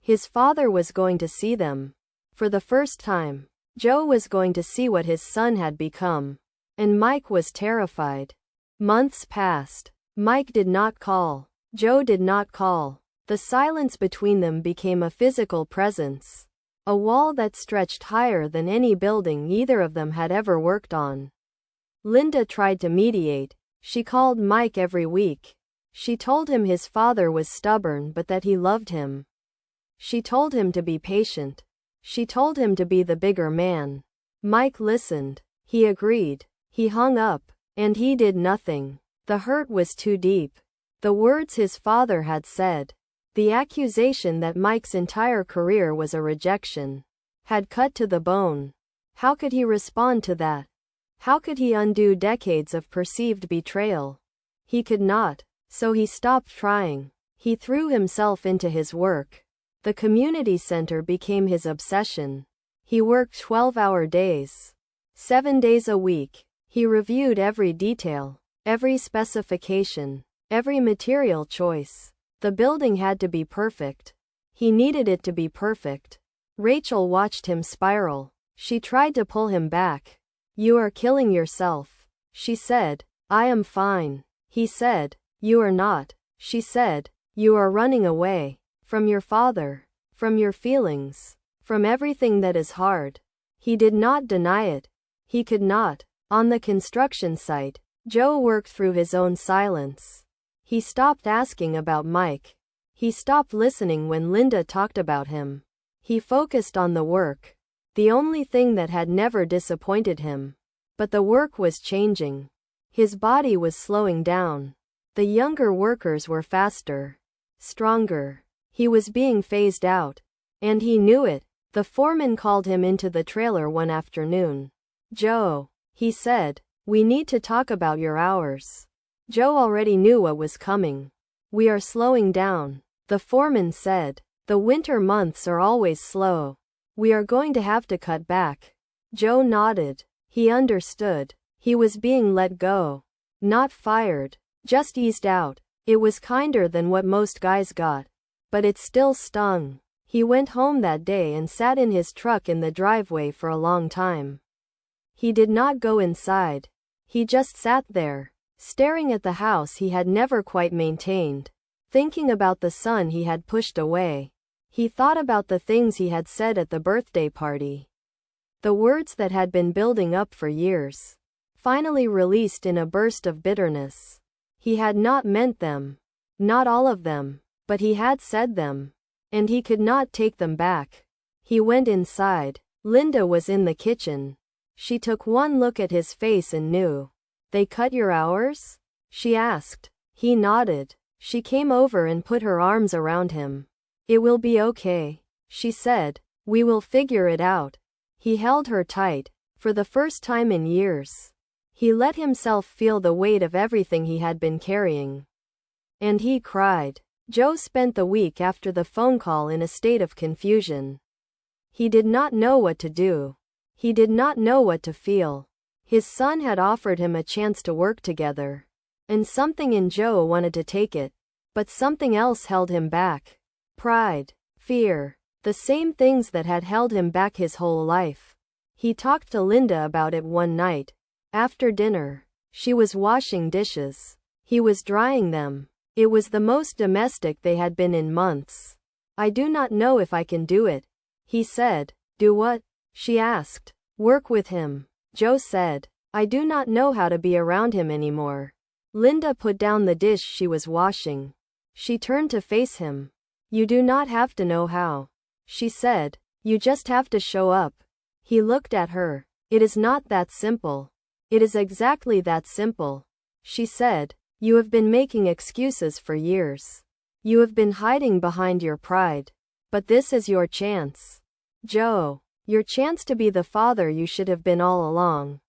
His father was going to see them. For the first time, Joe was going to see what his son had become. And Mike was terrified. Months passed. Mike did not call. Joe did not call. The silence between them became a physical presence. A wall that stretched higher than any building either of them had ever worked on. Linda tried to mediate. She called Mike every week. She told him his father was stubborn but that he loved him. She told him to be patient. She told him to be the bigger man. Mike listened. He agreed. He hung up. And he did nothing. The hurt was too deep. The words his father had said. The accusation that Mike's entire career was a rejection. Had cut to the bone. How could he respond to that? How could he undo decades of perceived betrayal? He could not. So he stopped trying. He threw himself into his work. The community center became his obsession. He worked 12-hour days. 7 days a week. He reviewed every detail, every specification, every material choice. The building had to be perfect. He needed it to be perfect. Rachel watched him spiral. She tried to pull him back. You are killing yourself, she said. I am fine, he said. You are not, she said. You are running away. From your father. From your feelings. From everything that is hard. He did not deny it. He could not. On the construction site, Joe worked through his own silence. He stopped asking about Mike. He stopped listening when Linda talked about him. He focused on the work. The only thing that had never disappointed him. But the work was changing. His body was slowing down. The younger workers were faster, stronger. He was being phased out. And he knew it. The foreman called him into the trailer one afternoon. "Joe," he said, "we need to talk about your hours." Joe already knew what was coming. "We are slowing down," the foreman said. "The winter months are always slow. We are going to have to cut back." Joe nodded. He understood. He was being let go. Not fired. Just eased out. It was kinder than what most guys got. But it still stung. He went home that day and sat in his truck in the driveway for a long time. He did not go inside. He just sat there, staring at the house he had never quite maintained, thinking about the son he had pushed away. He thought about the things he had said at the birthday party. The words that had been building up for years, finally released in a burst of bitterness. He had not meant them. Not all of them. But he had said them. And he could not take them back. He went inside. Linda was in the kitchen. She took one look at his face and knew. "They cut your hours?" she asked. He nodded. She came over and put her arms around him. "It will be okay," she said. "We will figure it out." He held her tight. For the first time in years, he let himself feel the weight of everything he had been carrying. And he cried. Joe spent the week after the phone call in a state of confusion. He did not know what to do. He did not know what to feel. His son had offered him a chance to work together. And something in Joe wanted to take it. But something else held him back. Pride. Fear. The same things that had held him back his whole life. He talked to Linda about it one night. After dinner. She was washing dishes. He was drying them. It was the most domestic they had been in months. "I do not know if I can do it," he said. "Do what?" she asked. "Work with him," Joe said. "I do not know how to be around him anymore." Linda put down the dish she was washing. She turned to face him. "You do not have to know how," she said. "You just have to show up." He looked at her. "It is not that simple." "It is exactly that simple," she said. "You have been making excuses for years. You have been hiding behind your pride. But this is your chance. Joe. Your chance to be the father you should have been all along.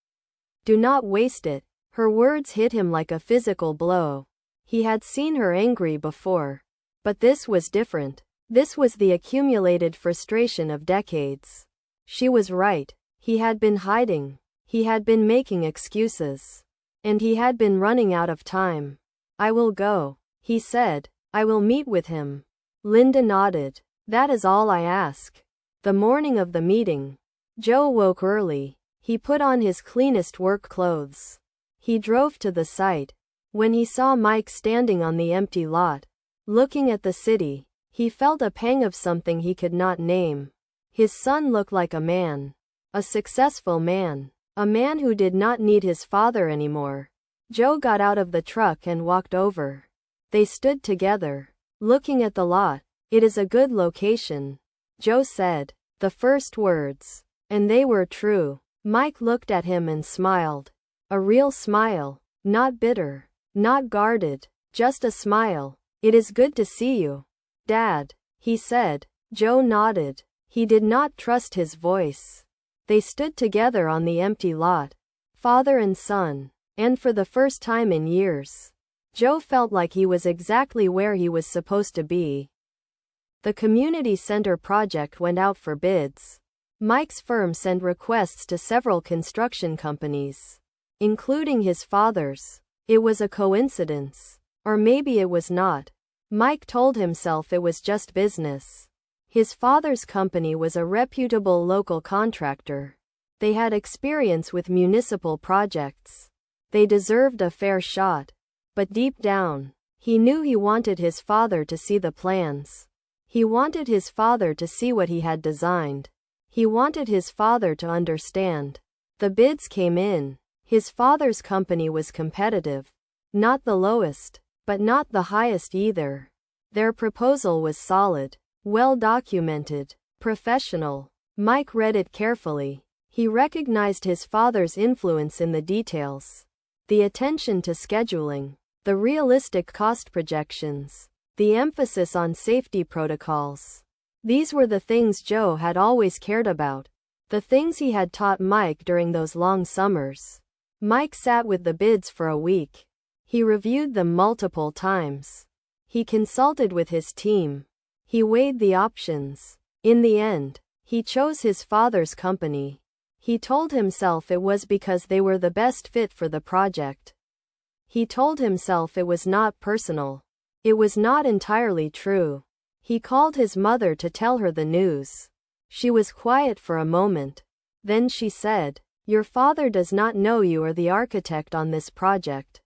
Do not waste it." Her words hit him like a physical blow. He had seen her angry before. But this was different. This was the accumulated frustration of decades. She was right. He had been hiding. He had been making excuses. And he had been running out of time. "I will go," he said. "I will meet with him." Linda nodded. "That is all I ask." The morning of the meeting, Joe woke early. He put on his cleanest work clothes. He drove to the site. When he saw Mike standing on the empty lot, looking at the city, he felt a pang of something he could not name. His son looked like a man. A successful man. A man who did not need his father anymore. Joe got out of the truck and walked over. They stood together, looking at the lot. "It is a good location," Joe said. The first words. And they were true. Mike looked at him and smiled. A real smile. Not bitter. Not guarded. Just a smile. "It is good to see you, Dad," he said. Joe nodded. He did not trust his voice. They stood together on the empty lot. Father and son. And for the first time in years, Joe felt like he was exactly where he was supposed to be. The community center project went out for bids. Mike's firm sent requests to several construction companies, including his father's. It was a coincidence. Or maybe it was not. Mike told himself it was just business. His father's company was a reputable local contractor. They had experience with municipal projects. They deserved a fair shot. But deep down, he knew he wanted his father to see the plans. He wanted his father to see what he had designed. He wanted his father to understand. The bids came in. His father's company was competitive. Not the lowest, but not the highest either. Their proposal was solid, well documented, professional. Mike read it carefully. He recognized his father's influence in the details. The attention to scheduling, the realistic cost projections, the emphasis on safety protocols. These were the things Joe had always cared about. The things he had taught Mike during those long summers. Mike sat with the bids for a week. He reviewed them multiple times. He consulted with his team. He weighed the options. In the end, he chose his father's company. He told himself it was because they were the best fit for the project. He told himself it was not personal. It was not entirely true. He called his mother to tell her the news. She was quiet for a moment. Then she said, "Your father does not know you are the architect on this project.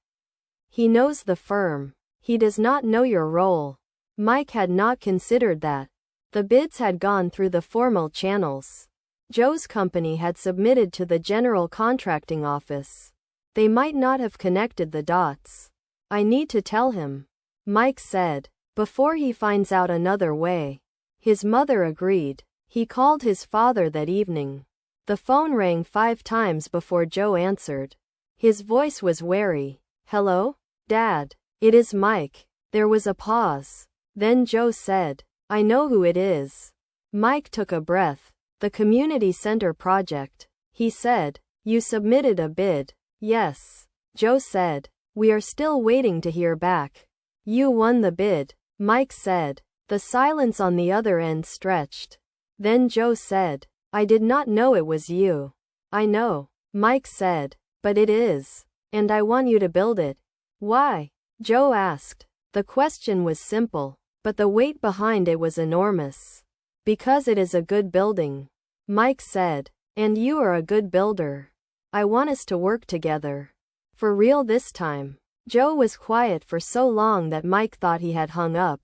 He knows the firm. He does not know your role." Mike had not considered that. The bids had gone through the formal channels. Joe's company had submitted to the general contracting office. They might not have connected the dots. "I need to tell him," Mike said, "before he finds out another way." His mother agreed. He called his father that evening. The phone rang 5 times before Joe answered. His voice was wary. "Hello? Dad. It is Mike." There was a pause. Then Joe said, "I know who it is." Mike took a breath. "The community center project," he said. "You submitted a bid." "Yes," Joe said. "We are still waiting to hear back." "You won the bid," Mike said. The silence on the other end stretched. Then Joe said, "I did not know it was you." "I know," Mike said, "but it is. And I want you to build it." "Why?" Joe asked. The question was simple, but the weight behind it was enormous. "Because it is a good building," Mike said. "And you are a good builder. I want us to work together." For real this time. Joe was quiet for so long that Mike thought he had hung up.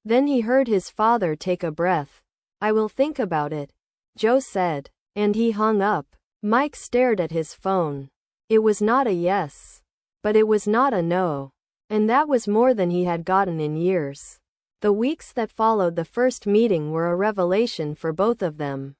Then he heard his father take a breath. "I will think about it," Joe said. And he hung up. Mike stared at his phone. It was not a yes. But it was not a no. And that was more than he had gotten in years. The weeks that followed the first meeting were a revelation for both of them.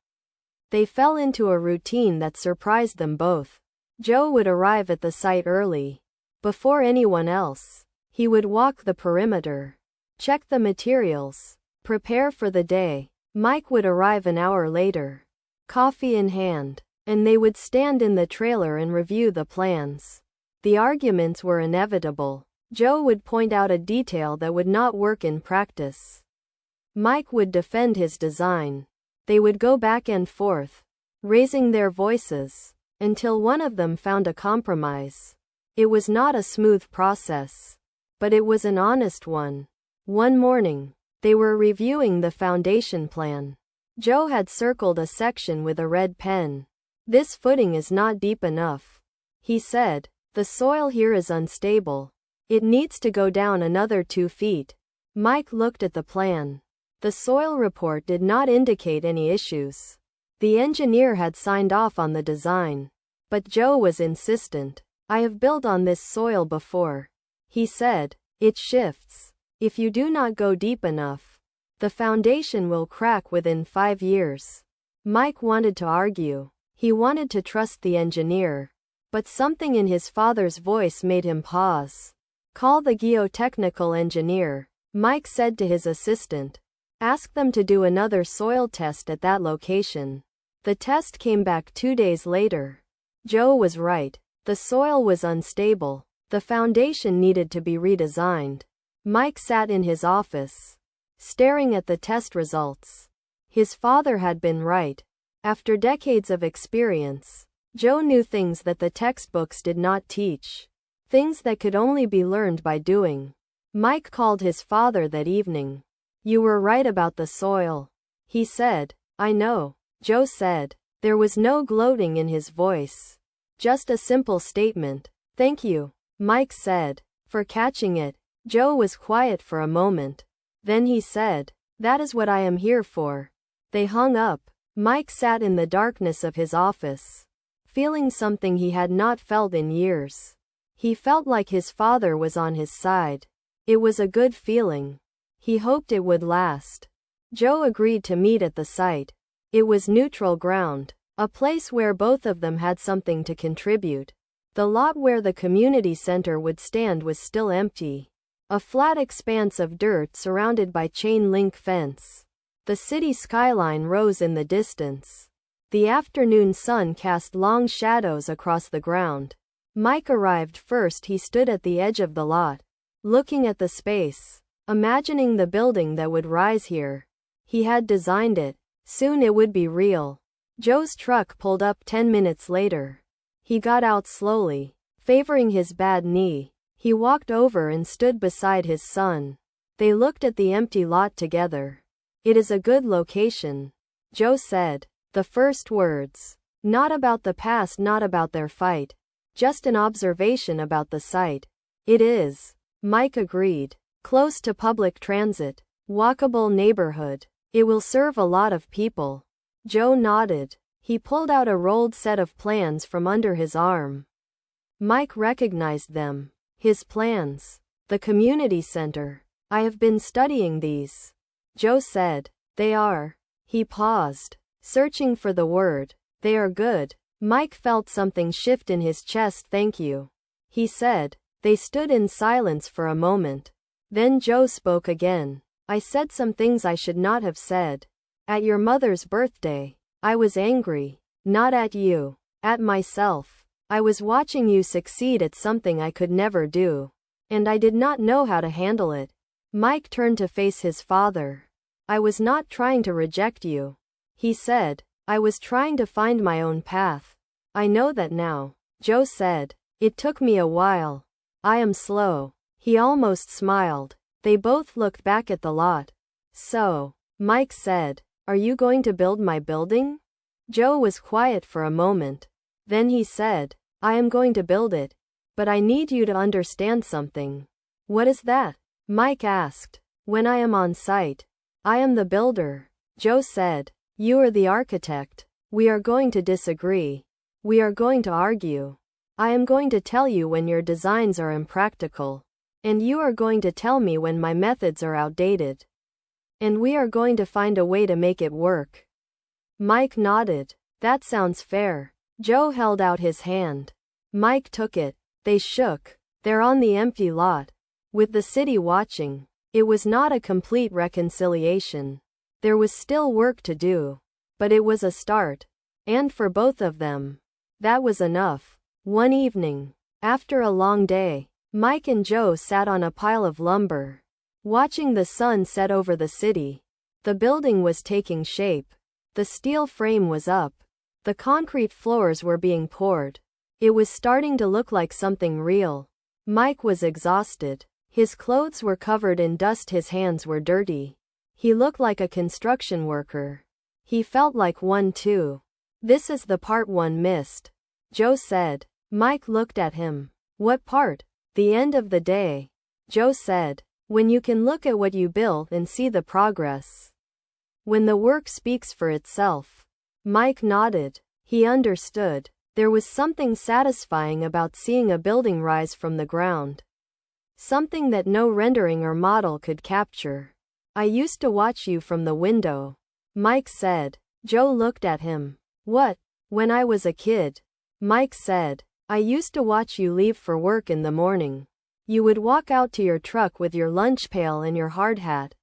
They fell into a routine that surprised them both. Joe would arrive at the site early. Before anyone else. He would walk the perimeter. Check the materials. Prepare for the day. Mike would arrive an hour later. Coffee in hand. And they would stand in the trailer and review the plans. The arguments were inevitable. Joe would point out a detail that would not work in practice. Mike would defend his design. They would go back and forth, raising their voices, until one of them found a compromise. It was not a smooth process, but it was an honest one. One morning, they were reviewing the foundation plan. Joe had circled a section with a red pen. "This footing is not deep enough," he said. "The soil here is unstable. It needs to go down another 2 feet." Mike looked at the plan. The soil report did not indicate any issues. The engineer had signed off on the design. But Joe was insistent. "I have built on this soil before," he said. "It shifts. If you do not go deep enough, the foundation will crack within 5 years." Mike wanted to argue. He wanted to trust the engineer. But something in his father's voice made him pause. "Call the geotechnical engineer," Mike said to his assistant. "Ask them to do another soil test at that location." The test came back 2 days later. Joe was right. The soil was unstable. The foundation needed to be redesigned. Mike sat in his office, staring at the test results. His father had been right. After decades of experience, Joe knew things that the textbooks did not teach. Things that could only be learned by doing. Mike called his father that evening. "You were right about the soil," he said. "I know," Joe said. There was no gloating in his voice. Just a simple statement. "Thank you," Mike said, "for catching it." Joe was quiet for a moment. Then he said, "That is what I am here for." They hung up. Mike sat in the darkness of his office, feeling something he had not felt in years. He felt like his father was on his side. It was a good feeling. He hoped it would last. Joe agreed to meet at the site. It was neutral ground, a place where both of them had something to contribute. The lot where the community center would stand was still empty. A flat expanse of dirt surrounded by chain-link fence. The city skyline rose in the distance. The afternoon sun cast long shadows across the ground. Mike arrived first. He stood at the edge of the lot, looking at the space, imagining the building that would rise here. He had designed it. Soon it would be real. Joe's truck pulled up 10 minutes later. He got out slowly, favoring his bad knee. He walked over and stood beside his son. They looked at the empty lot together. "It is a good location," Joe said. The first words. Not about the past, not about their fight. Just an observation about the site. "It is," Mike agreed. "Close to public transit. Walkable neighborhood. It will serve a lot of people." Joe nodded. He pulled out a rolled set of plans from under his arm. Mike recognized them. His plans. "The community center. I have been studying these," Joe said. "They are." He paused, searching for the word. "They are good." Mike felt something shift in his chest. "Thank you," he said. They stood in silence for a moment. Then Joe spoke again. "I said some things I should not have said. At your mother's birthday. I was angry. Not at you. At myself. I was watching you succeed at something I could never do. And I did not know how to handle it." Mike turned to face his father. "I was not trying to reject you," he said. "I was trying to find my own path. I know that now," Joe said. "It took me a while. I am slow." He almost smiled. They both looked back at the lot. "So," Mike said, "are you going to build my building?" Joe was quiet for a moment. Then he said, "I am going to build it. But I need you to understand something." "What is that?" Mike asked. "When I am on site, I am the builder," Joe said. "You are the architect. We are going to disagree. We are going to argue. I am going to tell you when your designs are impractical. And you are going to tell me when my methods are outdated. And we are going to find a way to make it work." Mike nodded. "That sounds fair." Joe held out his hand. Mike took it. They shook. There on the empty lot, with the city watching. It was not a complete reconciliation. There was still work to do. But it was a start. And for both of them, that was enough. One evening, after a long day, Mike and Joe sat on a pile of lumber, watching the sun set over the city. The building was taking shape. The steel frame was up. The concrete floors were being poured. It was starting to look like something real. Mike was exhausted. His clothes were covered in dust. His hands were dirty. He looked like a construction worker. He felt like one too. "This is the part one missed," Joe said. Mike looked at him. "What part?" "The end of the day," Joe said. "When you can look at what you built and see the progress. When the work speaks for itself." Mike nodded. He understood. There was something satisfying about seeing a building rise from the ground. Something that no rendering or model could capture. "I used to watch you from the window," Mike said. Joe looked at him. "What?" "When I was a kid," Mike said. "I used to watch you leave for work in the morning. You would walk out to your truck with your lunch pail and your hard hat.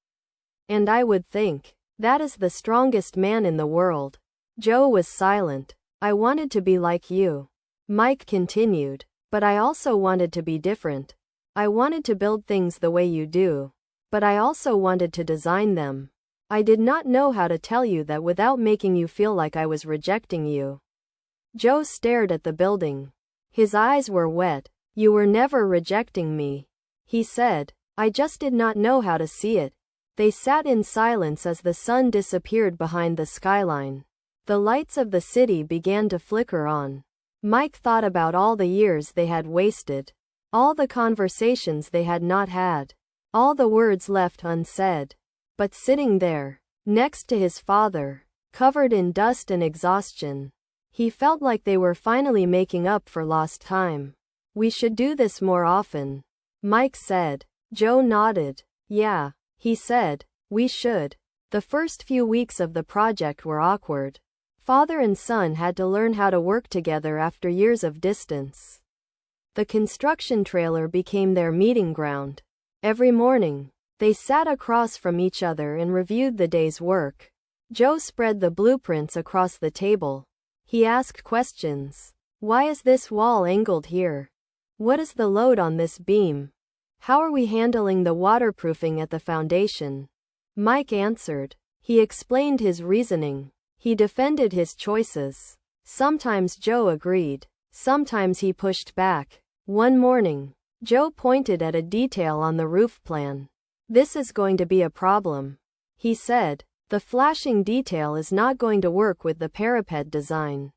And I would think, that is the strongest man in the world." Joe was silent. "I wanted to be like you," Mike continued. "But I also wanted to be different. I wanted to build things the way you do. But I also wanted to design them. I did not know how to tell you that without making you feel like I was rejecting you." Joe stared at the building. His eyes were wet. "You were never rejecting me," he said. "I just did not know how to see it." They sat in silence as the sun disappeared behind the skyline. The lights of the city began to flicker on. Mike thought about all the years they had wasted. All the conversations they had not had. All the words left unsaid. But sitting there, next to his father, covered in dust and exhaustion. He felt like they were finally making up for lost time. We should do this more often, Mike said. Joe nodded. Yeah, he said, we should. The first few weeks of the project were awkward. Father and son had to learn how to work together after years of distance. The construction trailer became their meeting ground. Every morning, they sat across from each other and reviewed the day's work. Joe spread the blueprints across the table. He asked questions. Why is this wall angled here? What is the load on this beam? How are we handling the waterproofing at the foundation? Mike answered. He explained his reasoning. He defended his choices. Sometimes Joe agreed. Sometimes he pushed back. One morning, Joe pointed at a detail on the roof plan. This is going to be a problem, he said. The flashing detail is not going to work with the parapet design.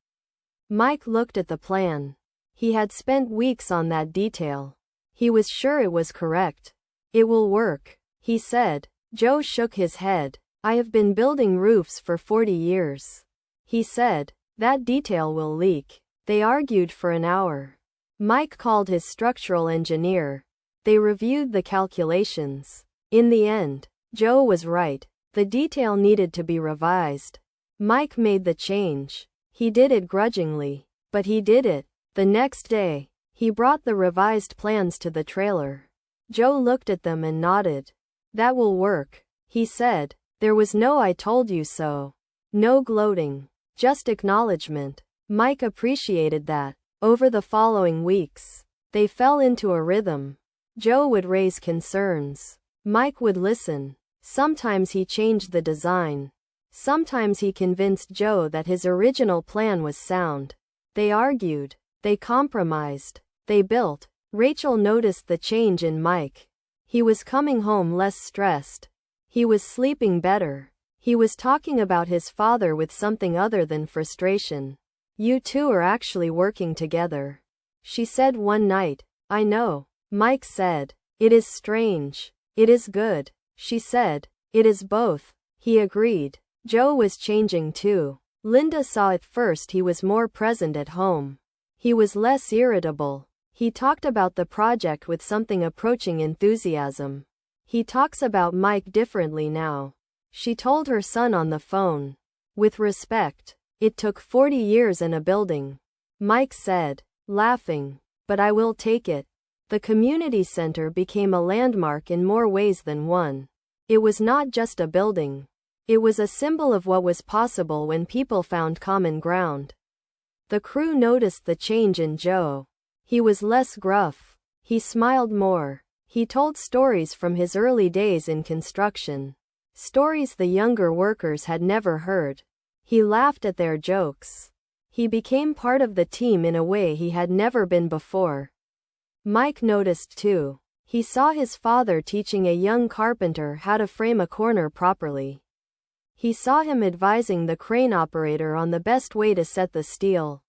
Mike looked at the plan. He had spent weeks on that detail. He was sure it was correct. It will work, he said. Joe shook his head. I have been building roofs for 40 years. He said, that detail will leak. They argued for an hour. Mike called his structural engineer. They reviewed the calculations. In the end, Joe was right. The detail needed to be revised. Mike made the change. He did it grudgingly, but he did it. The next day, he brought the revised plans to the trailer. Joe looked at them and nodded. That will work, he said. There was no I told you so. No gloating. Just acknowledgement. Mike appreciated that. Over the following weeks, they fell into a rhythm. Joe would raise concerns. Mike would listen. Sometimes he changed the design. Sometimes he convinced Joe that his original plan was sound. They argued. They compromised. They built. Rachel noticed the change in Mike. He was coming home less stressed. He was sleeping better. He was talking about his father with something other than frustration. You two are actually working together, she said one night. I know, Mike said. It is strange. It is good, she said. It is both, he agreed. Joe was changing too. Linda saw at first he was more present at home. He was less irritable. He talked about the project with something approaching enthusiasm. He talks about Mike differently now, she told her son on the phone. With respect. It took 40 years and a building, Mike said, laughing. But I will take it. The community center became a landmark in more ways than one. It was not just a building. It was a symbol of what was possible when people found common ground. The crew noticed the change in Joe. He was less gruff. He smiled more. He told stories from his early days in construction. Stories the younger workers had never heard. He laughed at their jokes. He became part of the team in a way he had never been before. Mike noticed too. He saw his father teaching a young carpenter how to frame a corner properly. He saw him advising the crane operator on the best way to set the steel.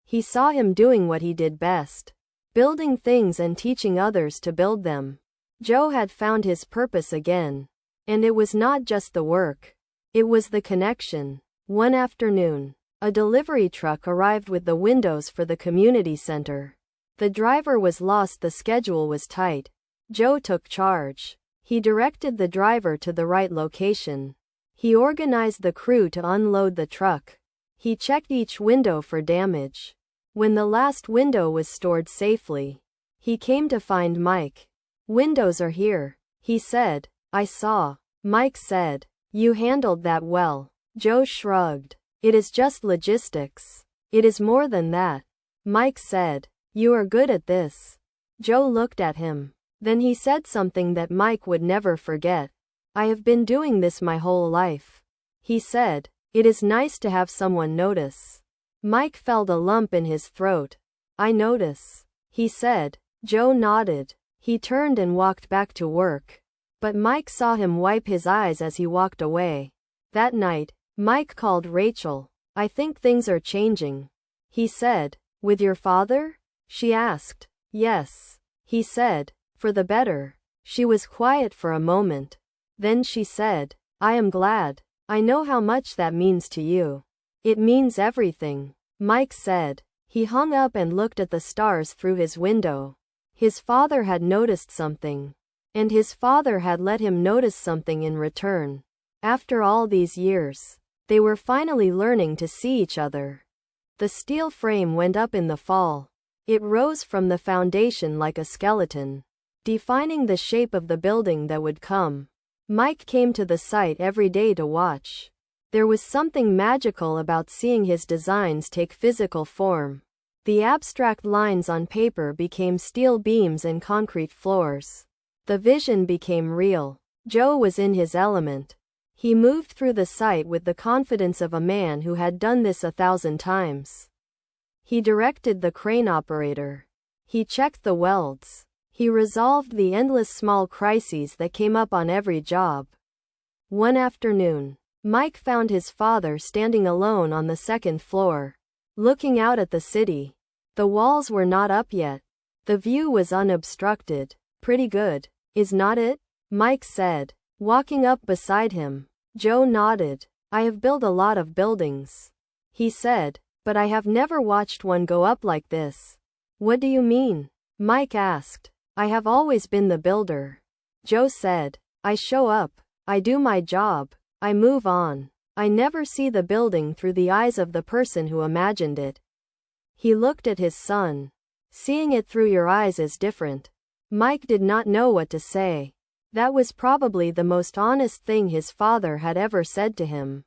He saw him doing what he did best. Building things and teaching others to build them. Joe had found his purpose again. And it was not just the work. It was the connection. One afternoon, a delivery truck arrived with the windows for the community center. The driver was lost. The schedule was tight. Joe took charge. He directed the driver to the right location. He organized the crew to unload the truck. He checked each window for damage. When the last window was stored safely, he came to find Mike. Windows are here, he said. I saw. Mike said. You handled that well. Joe shrugged. It is just logistics. It is more than that. Mike said. You are good at this. Joe looked at him. Then he said something that Mike would never forget. I have been doing this my whole life. He said. It is nice to have someone notice. Mike felt a lump in his throat. I notice, he said. Joe nodded. He turned and walked back to work. But Mike saw him wipe his eyes as he walked away. That night, Mike called Rachel. I think things are changing, he said. With your father? She asked. Yes, he said. For the better. She was quiet for a moment. Then she said, I am glad. I know how much that means to you. It means everything, Mike said. He hung up and looked at the stars through his window. His father had noticed something. And his father had let him notice something in return. After all these years, they were finally learning to see each other. The steel frame went up in the fall. It rose from the foundation like a skeleton, defining the shape of the building that would come. Mike came to the site every day to watch. There was something magical about seeing his designs take physical form. The abstract lines on paper became steel beams and concrete floors. The vision became real. Joe was in his element. He moved through the site with the confidence of a man who had done this 1,000 times. He directed the crane operator. He checked the welds. He resolved the endless small crises that came up on every job. One afternoon, Mike found his father standing alone on the second floor, looking out at the city. The walls were not up yet. The view was unobstructed. Pretty good, is not it? Mike said, walking up beside him. Joe nodded. I have built a lot of buildings, he said, but I have never watched one go up like this. What do you mean? Mike asked. I have always been the builder, Joe said. I show up, I do my job, I move on. I never see the building through the eyes of the person who imagined it. He looked at his son. Seeing it through your eyes is different. Mike did not know what to say. That was probably the most honest thing his father had ever said to him.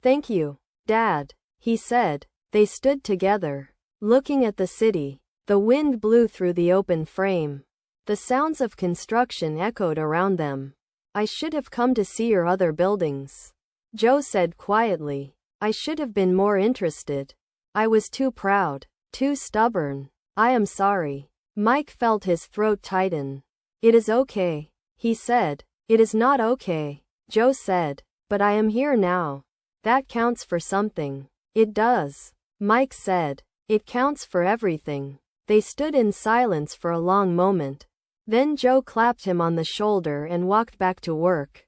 Thank you, Dad, he said. They stood together, looking at the city. The wind blew through the open frame. The sounds of construction echoed around them. I should have come to see your other buildings, Joe said quietly. I should have been more interested. I was too proud, too stubborn. I am sorry. Mike felt his throat tighten. It is okay, he said. It is not okay, Joe said. But I am here now. That counts for something. It does, Mike said. It counts for everything. They stood in silence for a long moment. Then Joe clapped him on the shoulder and walked back to work.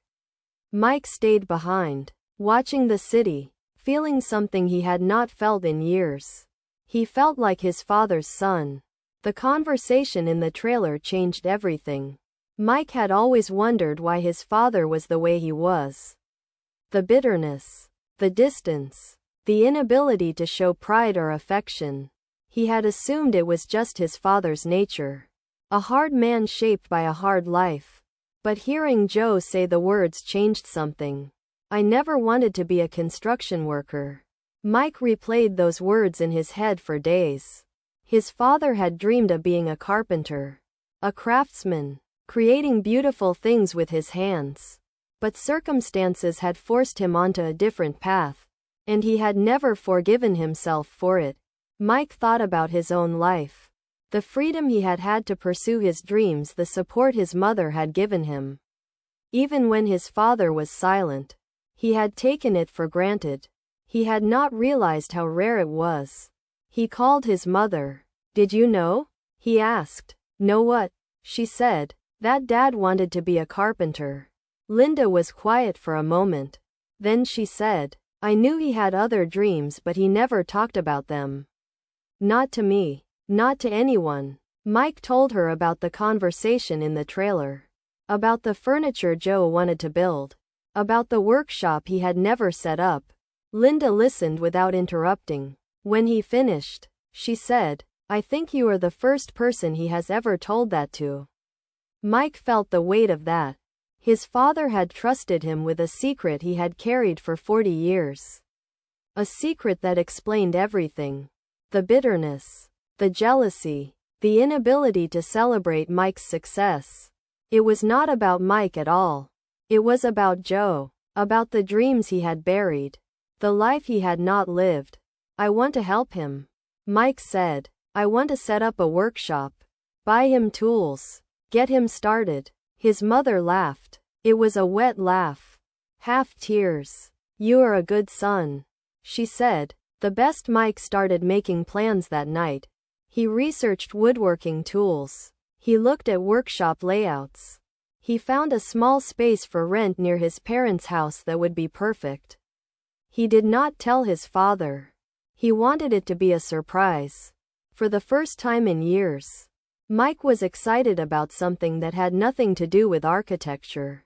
Mike stayed behind, watching the city, feeling something he had not felt in years. He felt like his father's son. The conversation in the trailer changed everything. Mike had always wondered why his father was the way he was. The bitterness, the distance, the inability to show pride or affection. He had assumed it was just his father's nature. A hard man shaped by a hard life. But hearing Joe say the words changed something. I never wanted to be a construction worker. Mike replayed those words in his head for days. His father had dreamed of being a carpenter, a craftsman, creating beautiful things with his hands. But circumstances had forced him onto a different path, and he had never forgiven himself for it. Mike thought about his own life. The freedom he had had to pursue his dreams, the support his mother had given him. Even when his father was silent, he had taken it for granted. He had not realized how rare it was. He called his mother. Did you know? He asked. Know what? She said. That Dad wanted to be a carpenter. Linda was quiet for a moment. Then she said, I knew he had other dreams, but he never talked about them. Not to me. Not to anyone. Mike told her about the conversation in the trailer. About the furniture Joe wanted to build. About the workshop he had never set up. Linda listened without interrupting. When he finished, she said, I think you are the first person he has ever told that to. Mike felt the weight of that. His father had trusted him with a secret he had carried for 40 years. A secret that explained everything. The bitterness, the jealousy, the inability to celebrate Mike's success. It was not about Mike at all. It was about Joe, about the dreams he had buried, the life he had not lived. I want to help him, Mike said. I want to set up a workshop, buy him tools, get him started. His mother laughed. It was a wet laugh. Half tears. You are a good son, she said. The best. Mike started making plans that night. He researched woodworking tools. He looked at workshop layouts. He found a small space for rent near his parents' house that would be perfect. He did not tell his father. He wanted it to be a surprise. For the first time in years, Mike was excited about something that had nothing to do with architecture.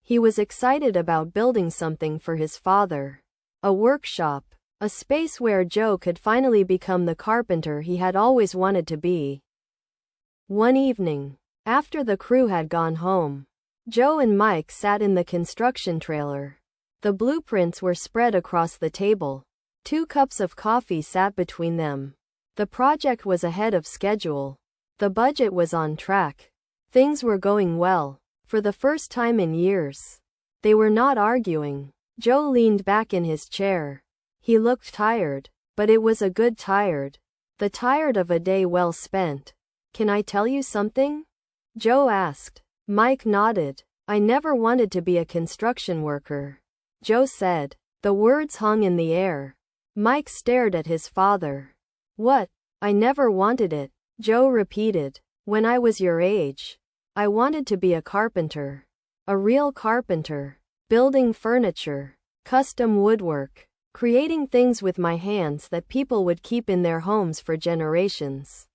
He was excited about building something for his father. A workshop. A space where Joe could finally become the carpenter he had always wanted to be. One evening, after the crew had gone home, Joe and Mike sat in the construction trailer. The blueprints were spread across the table. 2 cups of coffee sat between them. The project was ahead of schedule. The budget was on track. Things were going well. For the first time in years. They were not arguing. Joe leaned back in his chair. He looked tired, but it was a good tired. The tired of a day well spent. Can I tell you something? Joe asked. Mike nodded. I never wanted to be a construction worker. Joe said. The words hung in the air. Mike stared at his father. What? I never wanted it, Joe repeated. When I was your age, I wanted to be a carpenter. A real carpenter. Building furniture. Custom woodwork. Creating things with my hands that people would keep in their homes for generations.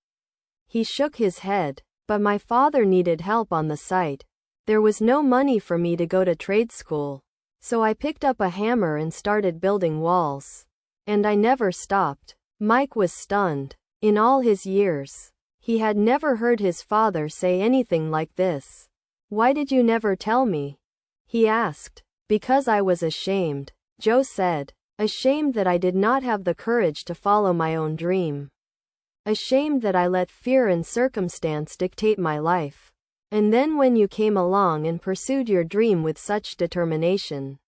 He shook his head. But my father needed help on the site. There was no money for me to go to trade school. So I picked up a hammer and started building walls. And I never stopped. Mike was stunned. In all his years, he had never heard his father say anything like this. Why did you never tell me? He asked. Because I was ashamed, Joe said. Ashamed that I did not have the courage to follow my own dream. Ashamed that I let fear and circumstance dictate my life. And then when you came along and pursued your dream with such determination,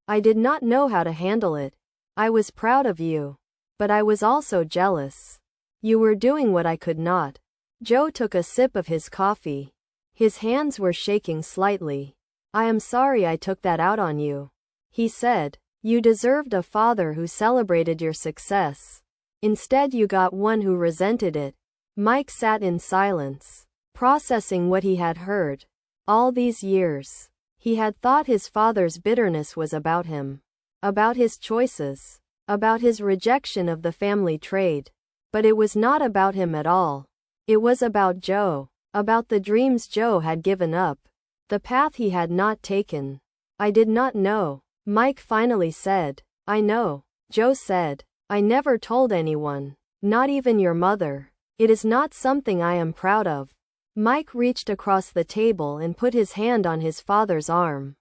I did not know how to handle it. I was proud of you. But I was also jealous. You were doing what I could not. Joe took a sip of his coffee. His hands were shaking slightly. I am sorry I took that out on you. He said. You deserved a father who celebrated your success. Instead you got one who resented it. Mike sat in silence, processing what he had heard. All these years, he had thought his father's bitterness was about him. About his choices. About his rejection of the family trade. But it was not about him at all. It was about Joe. About the dreams Joe had given up. The path he had not taken. I did not know. Mike finally said. I know. Joe said. I never told anyone. Not even your mother. It is not something I am proud of. Mike reached across the table and put his hand on his father's arm.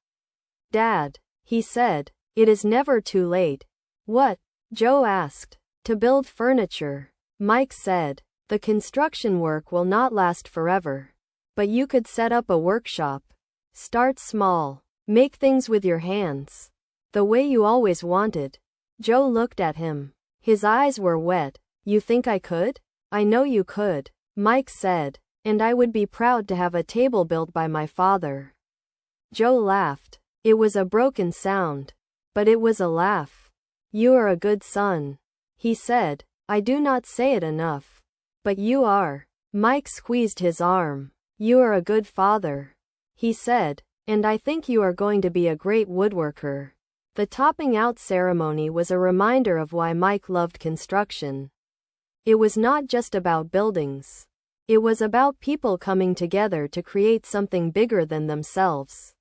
Dad, he said. It is never too late. What? Joe asked. To build furniture. Mike said. The construction work will not last forever. But you could set up a workshop. Start small. Make things with your hands. The way you always wanted. Joe looked at him. His eyes were wet. You think I could? I know you could, Mike said. And I would be proud to have a table built by my father. Joe laughed. It was a broken sound. But it was a laugh. You are a good son. He said. I do not say it enough. But you are. Mike squeezed his arm. You are a good father. He said. And I think you are going to be a great woodworker. The topping out ceremony was a reminder of why Mike loved construction. It was not just about buildings. It was about people coming together to create something bigger than themselves.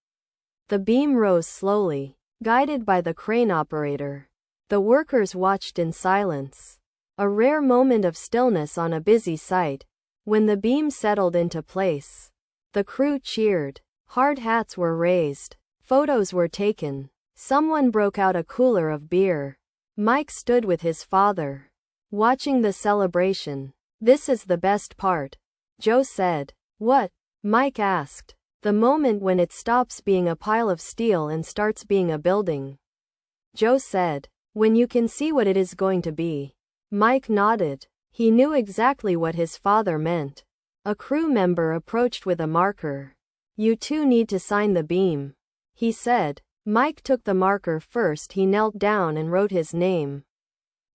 The beam rose slowly, guided by the crane operator. The workers watched in silence. A rare moment of stillness on a busy site. When the beam settled into place, the crew cheered. Hard hats were raised. Photos were taken. Someone broke out a cooler of beer. Mike stood with his father, watching the celebration. This is the best part, Joe said. What? Mike asked. The moment when it stops being a pile of steel and starts being a building. Joe said. When you can see what it is going to be. Mike nodded. He knew exactly what his father meant. A crew member approached with a marker. You two need to sign the beam, he said. Mike took the marker first. He knelt down and wrote his name.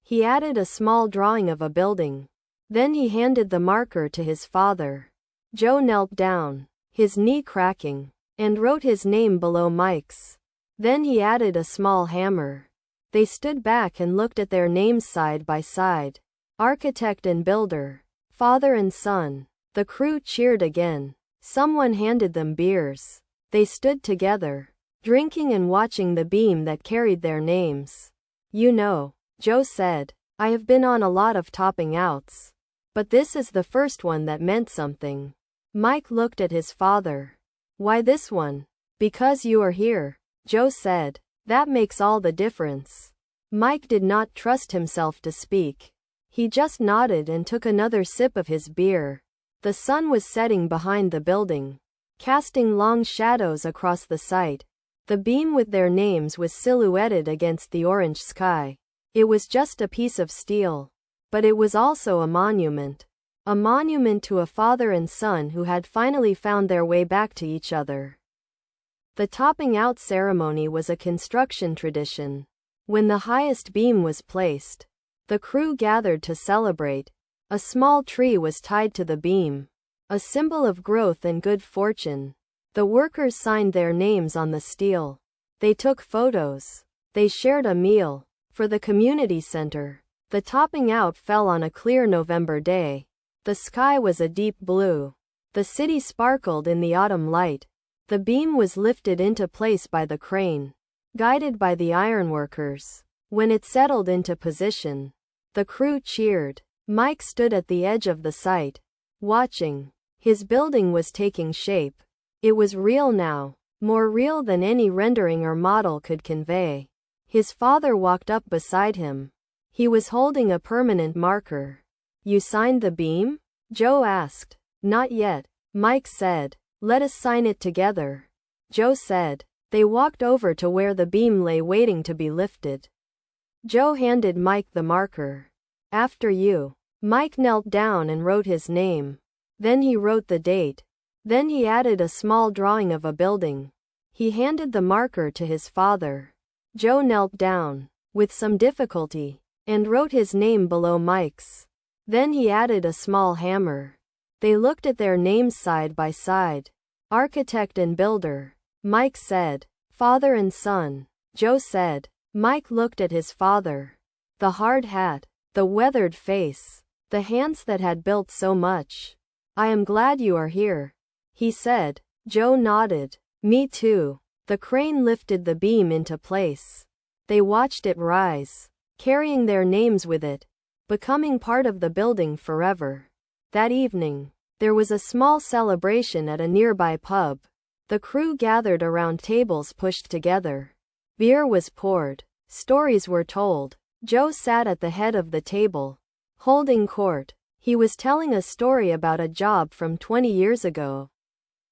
He added a small drawing of a building. Then he handed the marker to his father. Joe knelt down. his knee cracking, and wrote his name below Mike's. Then he added a small hammer. They stood back and looked at their names side by side. Architect and builder. Father and son. The crew cheered again. Someone handed them beers. They stood together, drinking and watching the beam that carried their names. You know, Joe said, I have been on a lot of topping outs, but this is the first one that meant something. Mike looked at his father. Why this one? Because you are here, Joe said. That makes all the difference. Mike did not trust himself to speak. He just nodded and took another sip of his beer. The sun was setting behind the building, casting long shadows across the site. The beam with their names was silhouetted against the orange sky. It was just a piece of steel, but it was also a monument. A monument to a father and son who had finally found their way back to each other. The topping out ceremony was a construction tradition. When the highest beam was placed, the crew gathered to celebrate. A small tree was tied to the beam, a symbol of growth and good fortune. The workers signed their names on the steel. They took photos. They shared a meal. For the community center, the topping out fell on a clear November day. The sky was a deep blue. The city sparkled in the autumn light. The beam was lifted into place by the crane, guided by the ironworkers. When it settled into position, the crew cheered. Mike stood at the edge of the site, watching. His building was taking shape. It was real now, more real than any rendering or model could convey. His father walked up beside him. He was holding a permanent marker. You signed the beam? Joe asked. Not yet, Mike said. Let us sign it together. Joe said. They walked over to where the beam lay waiting to be lifted. Joe handed Mike the marker. After you. Mike knelt down and wrote his name. Then he wrote the date. Then he added a small drawing of a building. He handed the marker to his father. Joe knelt down, with some difficulty, and wrote his name below Mike's. Then he added a small hammer. They looked at their names side by side. Architect and builder. Mike said. Father and son. Joe said. Mike looked at his father. The hard hat. The weathered face. The hands that had built so much. I am glad you are here, he said. Joe nodded. Me too. The crane lifted the beam into place. They watched it rise, carrying their names with it, becoming part of the building forever. That evening, there was a small celebration at a nearby pub. The crew gathered around tables pushed together. Beer was poured. Stories were told. Joe sat at the head of the table, holding court. He was telling a story about a job from 20 years ago.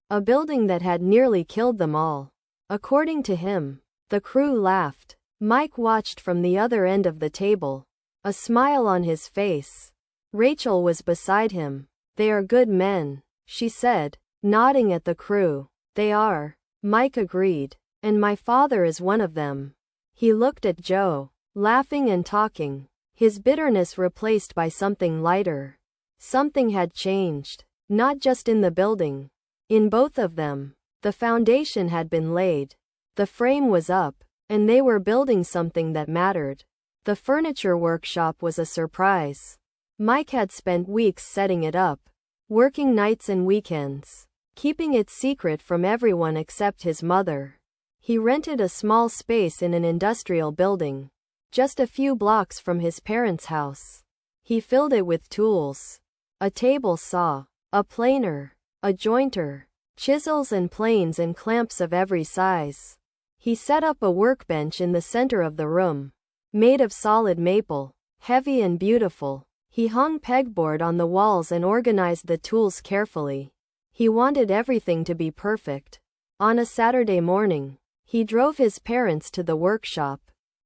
A building that had nearly killed them all. According to him, the crew laughed. Mike watched from the other end of the table, a smile on his face. Rachel was beside him. They are good men, she said, nodding at the crew. They are, Mike agreed. And my father is one of them. He looked at Joe, laughing and talking, his bitterness replaced by something lighter. Something had changed, not just in the building. In both of them, the foundation had been laid. The frame was up, and they were building something that mattered. The furniture workshop was a surprise. Mike had spent weeks setting it up, working nights and weekends, keeping it secret from everyone except his mother. He rented a small space in an industrial building, just a few blocks from his parents' house. He filled it with tools. A table saw, a planer, a jointer, chisels and planes and clamps of every size. He set up a workbench in the center of the room, made of solid maple, heavy and beautiful. He hung pegboard on the walls and organized the tools carefully. He wanted everything to be perfect. On a Saturday morning, he drove his parents to the workshop.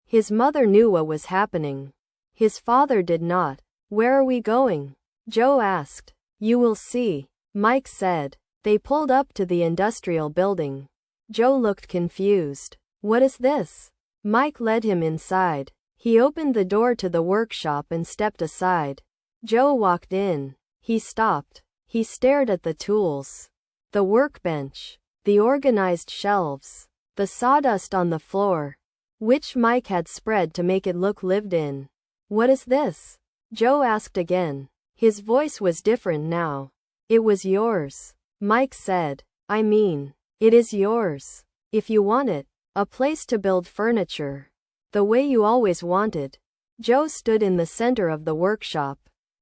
His mother knew what was happening. His father did not. Where are we going? Joe asked. You will see, Mike said. They pulled up to the industrial building. Joe looked confused. What is this? Mike led him inside. He opened the door to the workshop and stepped aside. Joe walked in. He stopped. He stared at the tools. The workbench. The organized shelves. The sawdust on the floor, which Mike had spread to make it look lived in. What is this? Joe asked again. His voice was different now. It was yours, Mike said. I mean, it is yours. If you want it. A place to build furniture. The way you always wanted. Joe stood in the center of the workshop,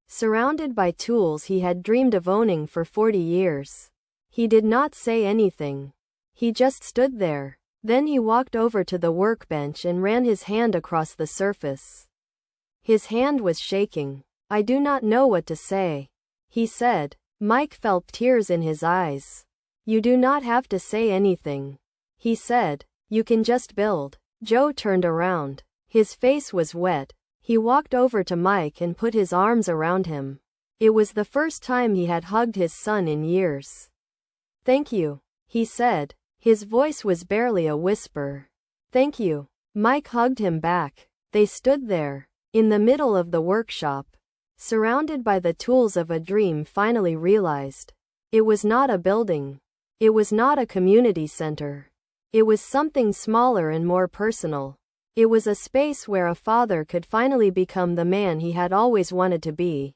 surrounded by tools he had dreamed of owning for 40 years. He did not say anything. He just stood there. Then he walked over to the workbench and ran his hand across the surface. His hand was shaking. I do not know what to say, he said. Mike felt tears in his eyes. You do not have to say anything, he said. You can just build. Joe turned around. His face was wet. He walked over to Mike and put his arms around him. It was the first time he had hugged his son in years. Thank you, he said. His voice was barely a whisper. Thank you. Mike hugged him back. They stood there, in the middle of the workshop, surrounded by the tools of a dream finally realized. It was not a building. It was not a community center. It was something smaller and more personal. It was a space where a father could finally become the man he had always wanted to be.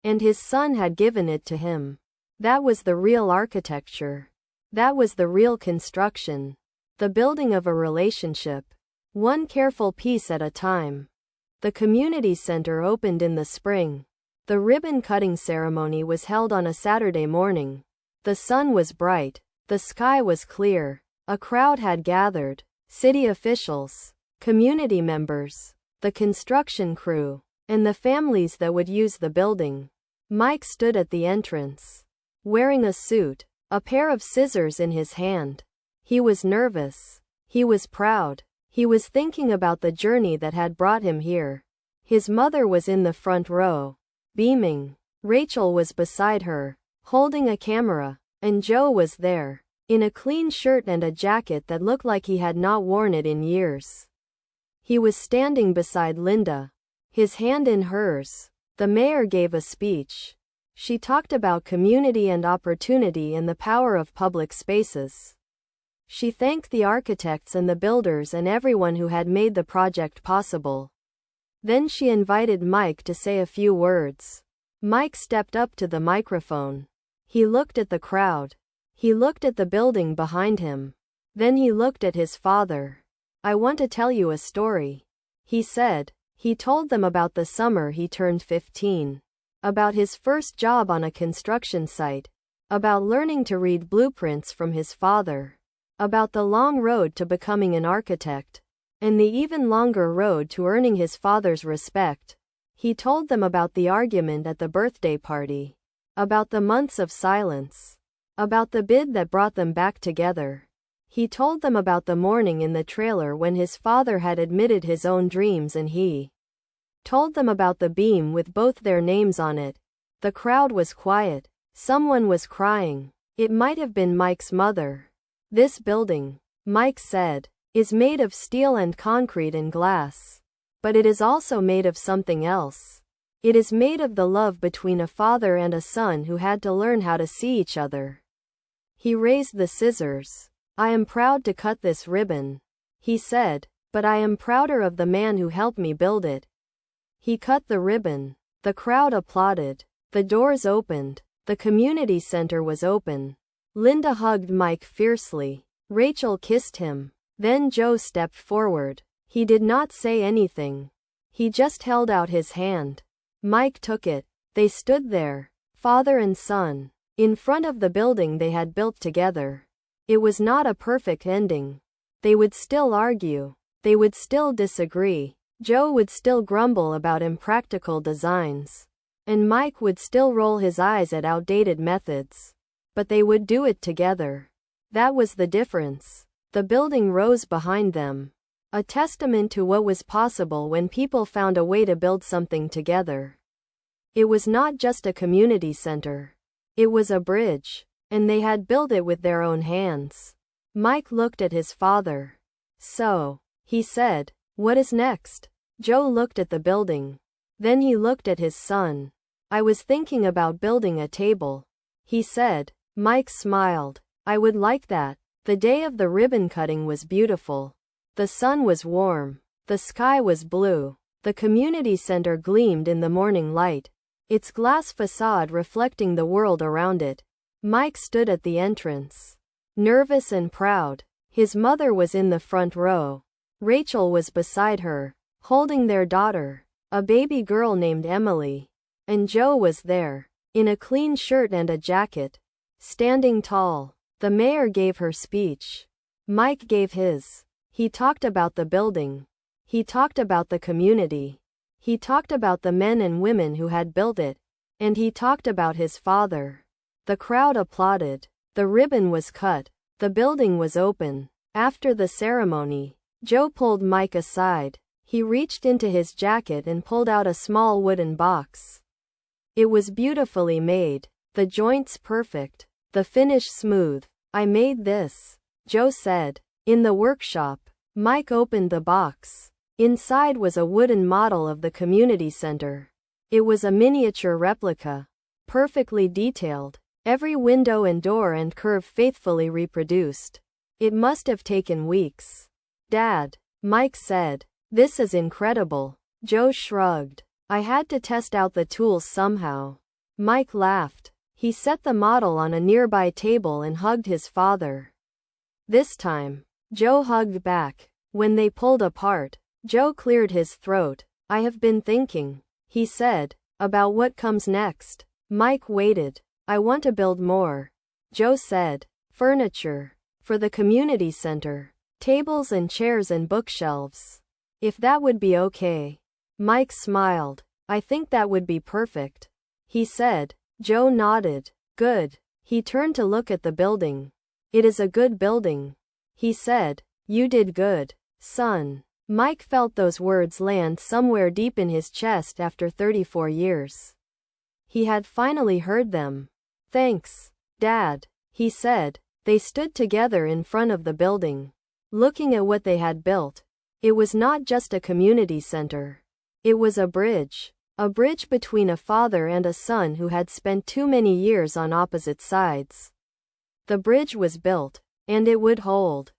And his son had given it to him. That was the real architecture. That was the real construction. The building of a relationship. One careful piece at a time. The community center opened in the spring. The ribbon-cutting ceremony was held on a Saturday morning. The sun was bright. The sky was clear. A crowd had gathered. City officials, community members, the construction crew, and the families that would use the building. Mike stood at the entrance, wearing a suit, a pair of scissors in his hand. He was nervous. He was proud. He was thinking about the journey that had brought him here. His mother was in the front row, beaming. Rachel was beside her, holding a camera, and Joe was there, in a clean shirt and a jacket that looked like he had not worn it in years. He was standing beside Linda, his hand in hers. The mayor gave a speech. She talked about community and opportunity and the power of public spaces. She thanked the architects and the builders and everyone who had made the project possible. Then she invited Mike to say a few words. Mike stepped up to the microphone. He looked at the crowd. He looked at the building behind him. Then he looked at his father. I want to tell you a story, he said. He told them about the summer he turned 15. About his first job on a construction site. About learning to read blueprints from his father. About the long road to becoming an architect. And the even longer road to earning his father's respect. He told them about the argument at the birthday party. About the months of silence. About the bid that brought them back together. He told them about the morning in the trailer when his father had admitted his own dreams and he told them about the beam with both their names on it. The crowd was quiet. Someone was crying. It might have been Mike's mother. This building, Mike said, is made of steel and concrete and glass. But it is also made of something else. It is made of the love between a father and a son who had to learn how to see each other. He raised the scissors. I am proud to cut this ribbon, he said, but I am prouder of the man who helped me build it. He cut the ribbon. The crowd applauded. The doors opened. The community center was open. Linda hugged Mike fiercely. Rachel kissed him. Then Joe stepped forward. He did not say anything. He just held out his hand. Mike took it. They stood there, father and son, in front of the building they had built together. It was not a perfect ending. They would still argue. They would still disagree. Joe would still grumble about impractical designs. And Mike would still roll his eyes at outdated methods. But they would do it together. That was the difference. The building rose behind them. A testament to what was possible when people found a way to build something together. It was not just a community center. It was a bridge. And they had built it with their own hands. Mike looked at his father. So, he said, what is next? Joe looked at the building. Then he looked at his son. I was thinking about building a table, he said. Mike smiled. I would like that. The day of the ribbon cutting was beautiful. The sun was warm. The sky was blue. The community center gleamed in the morning light, its glass facade reflecting the world around it. Mike stood at the entrance, nervous and proud. His mother was in the front row. Rachel was beside her, holding their daughter, a baby girl named Emily. And Joe was there, in a clean shirt and a jacket, standing tall. The mayor gave her speech. Mike gave his. He talked about the building. He talked about the community. He talked about the men and women who had built it. And he talked about his father. The crowd applauded. The ribbon was cut. The building was open. After the ceremony, Joe pulled Mike aside. He reached into his jacket and pulled out a small wooden box. It was beautifully made. The joints perfect. The finish smooth. I made this, Joe said. In the workshop, Mike opened the box. Inside was a wooden model of the community center. It was a miniature replica, perfectly detailed, every window and door and curve faithfully reproduced. It must have taken weeks. Dad, Mike said, this is incredible. Joe shrugged. I had to test out the tools somehow. Mike laughed. He set the model on a nearby table and hugged his father. This time, Joe hugged back. When they pulled apart, Joe cleared his throat. I have been thinking, he said, about what comes next. Mike waited. I want to build more. Joe said, furniture. For the community center. Tables and chairs and bookshelves. If that would be okay. Mike smiled. I think that would be perfect. He said. Joe nodded. Good. He turned to look at the building. It is a good building. He said. You did good, son. Mike felt those words land somewhere deep in his chest after 34 years. He had finally heard them. Thanks, Dad, he said. They stood together in front of the building, looking at what they had built. It was not just a community center. It was a bridge. A bridge between a father and a son who had spent too many years on opposite sides. The bridge was built, and it would hold.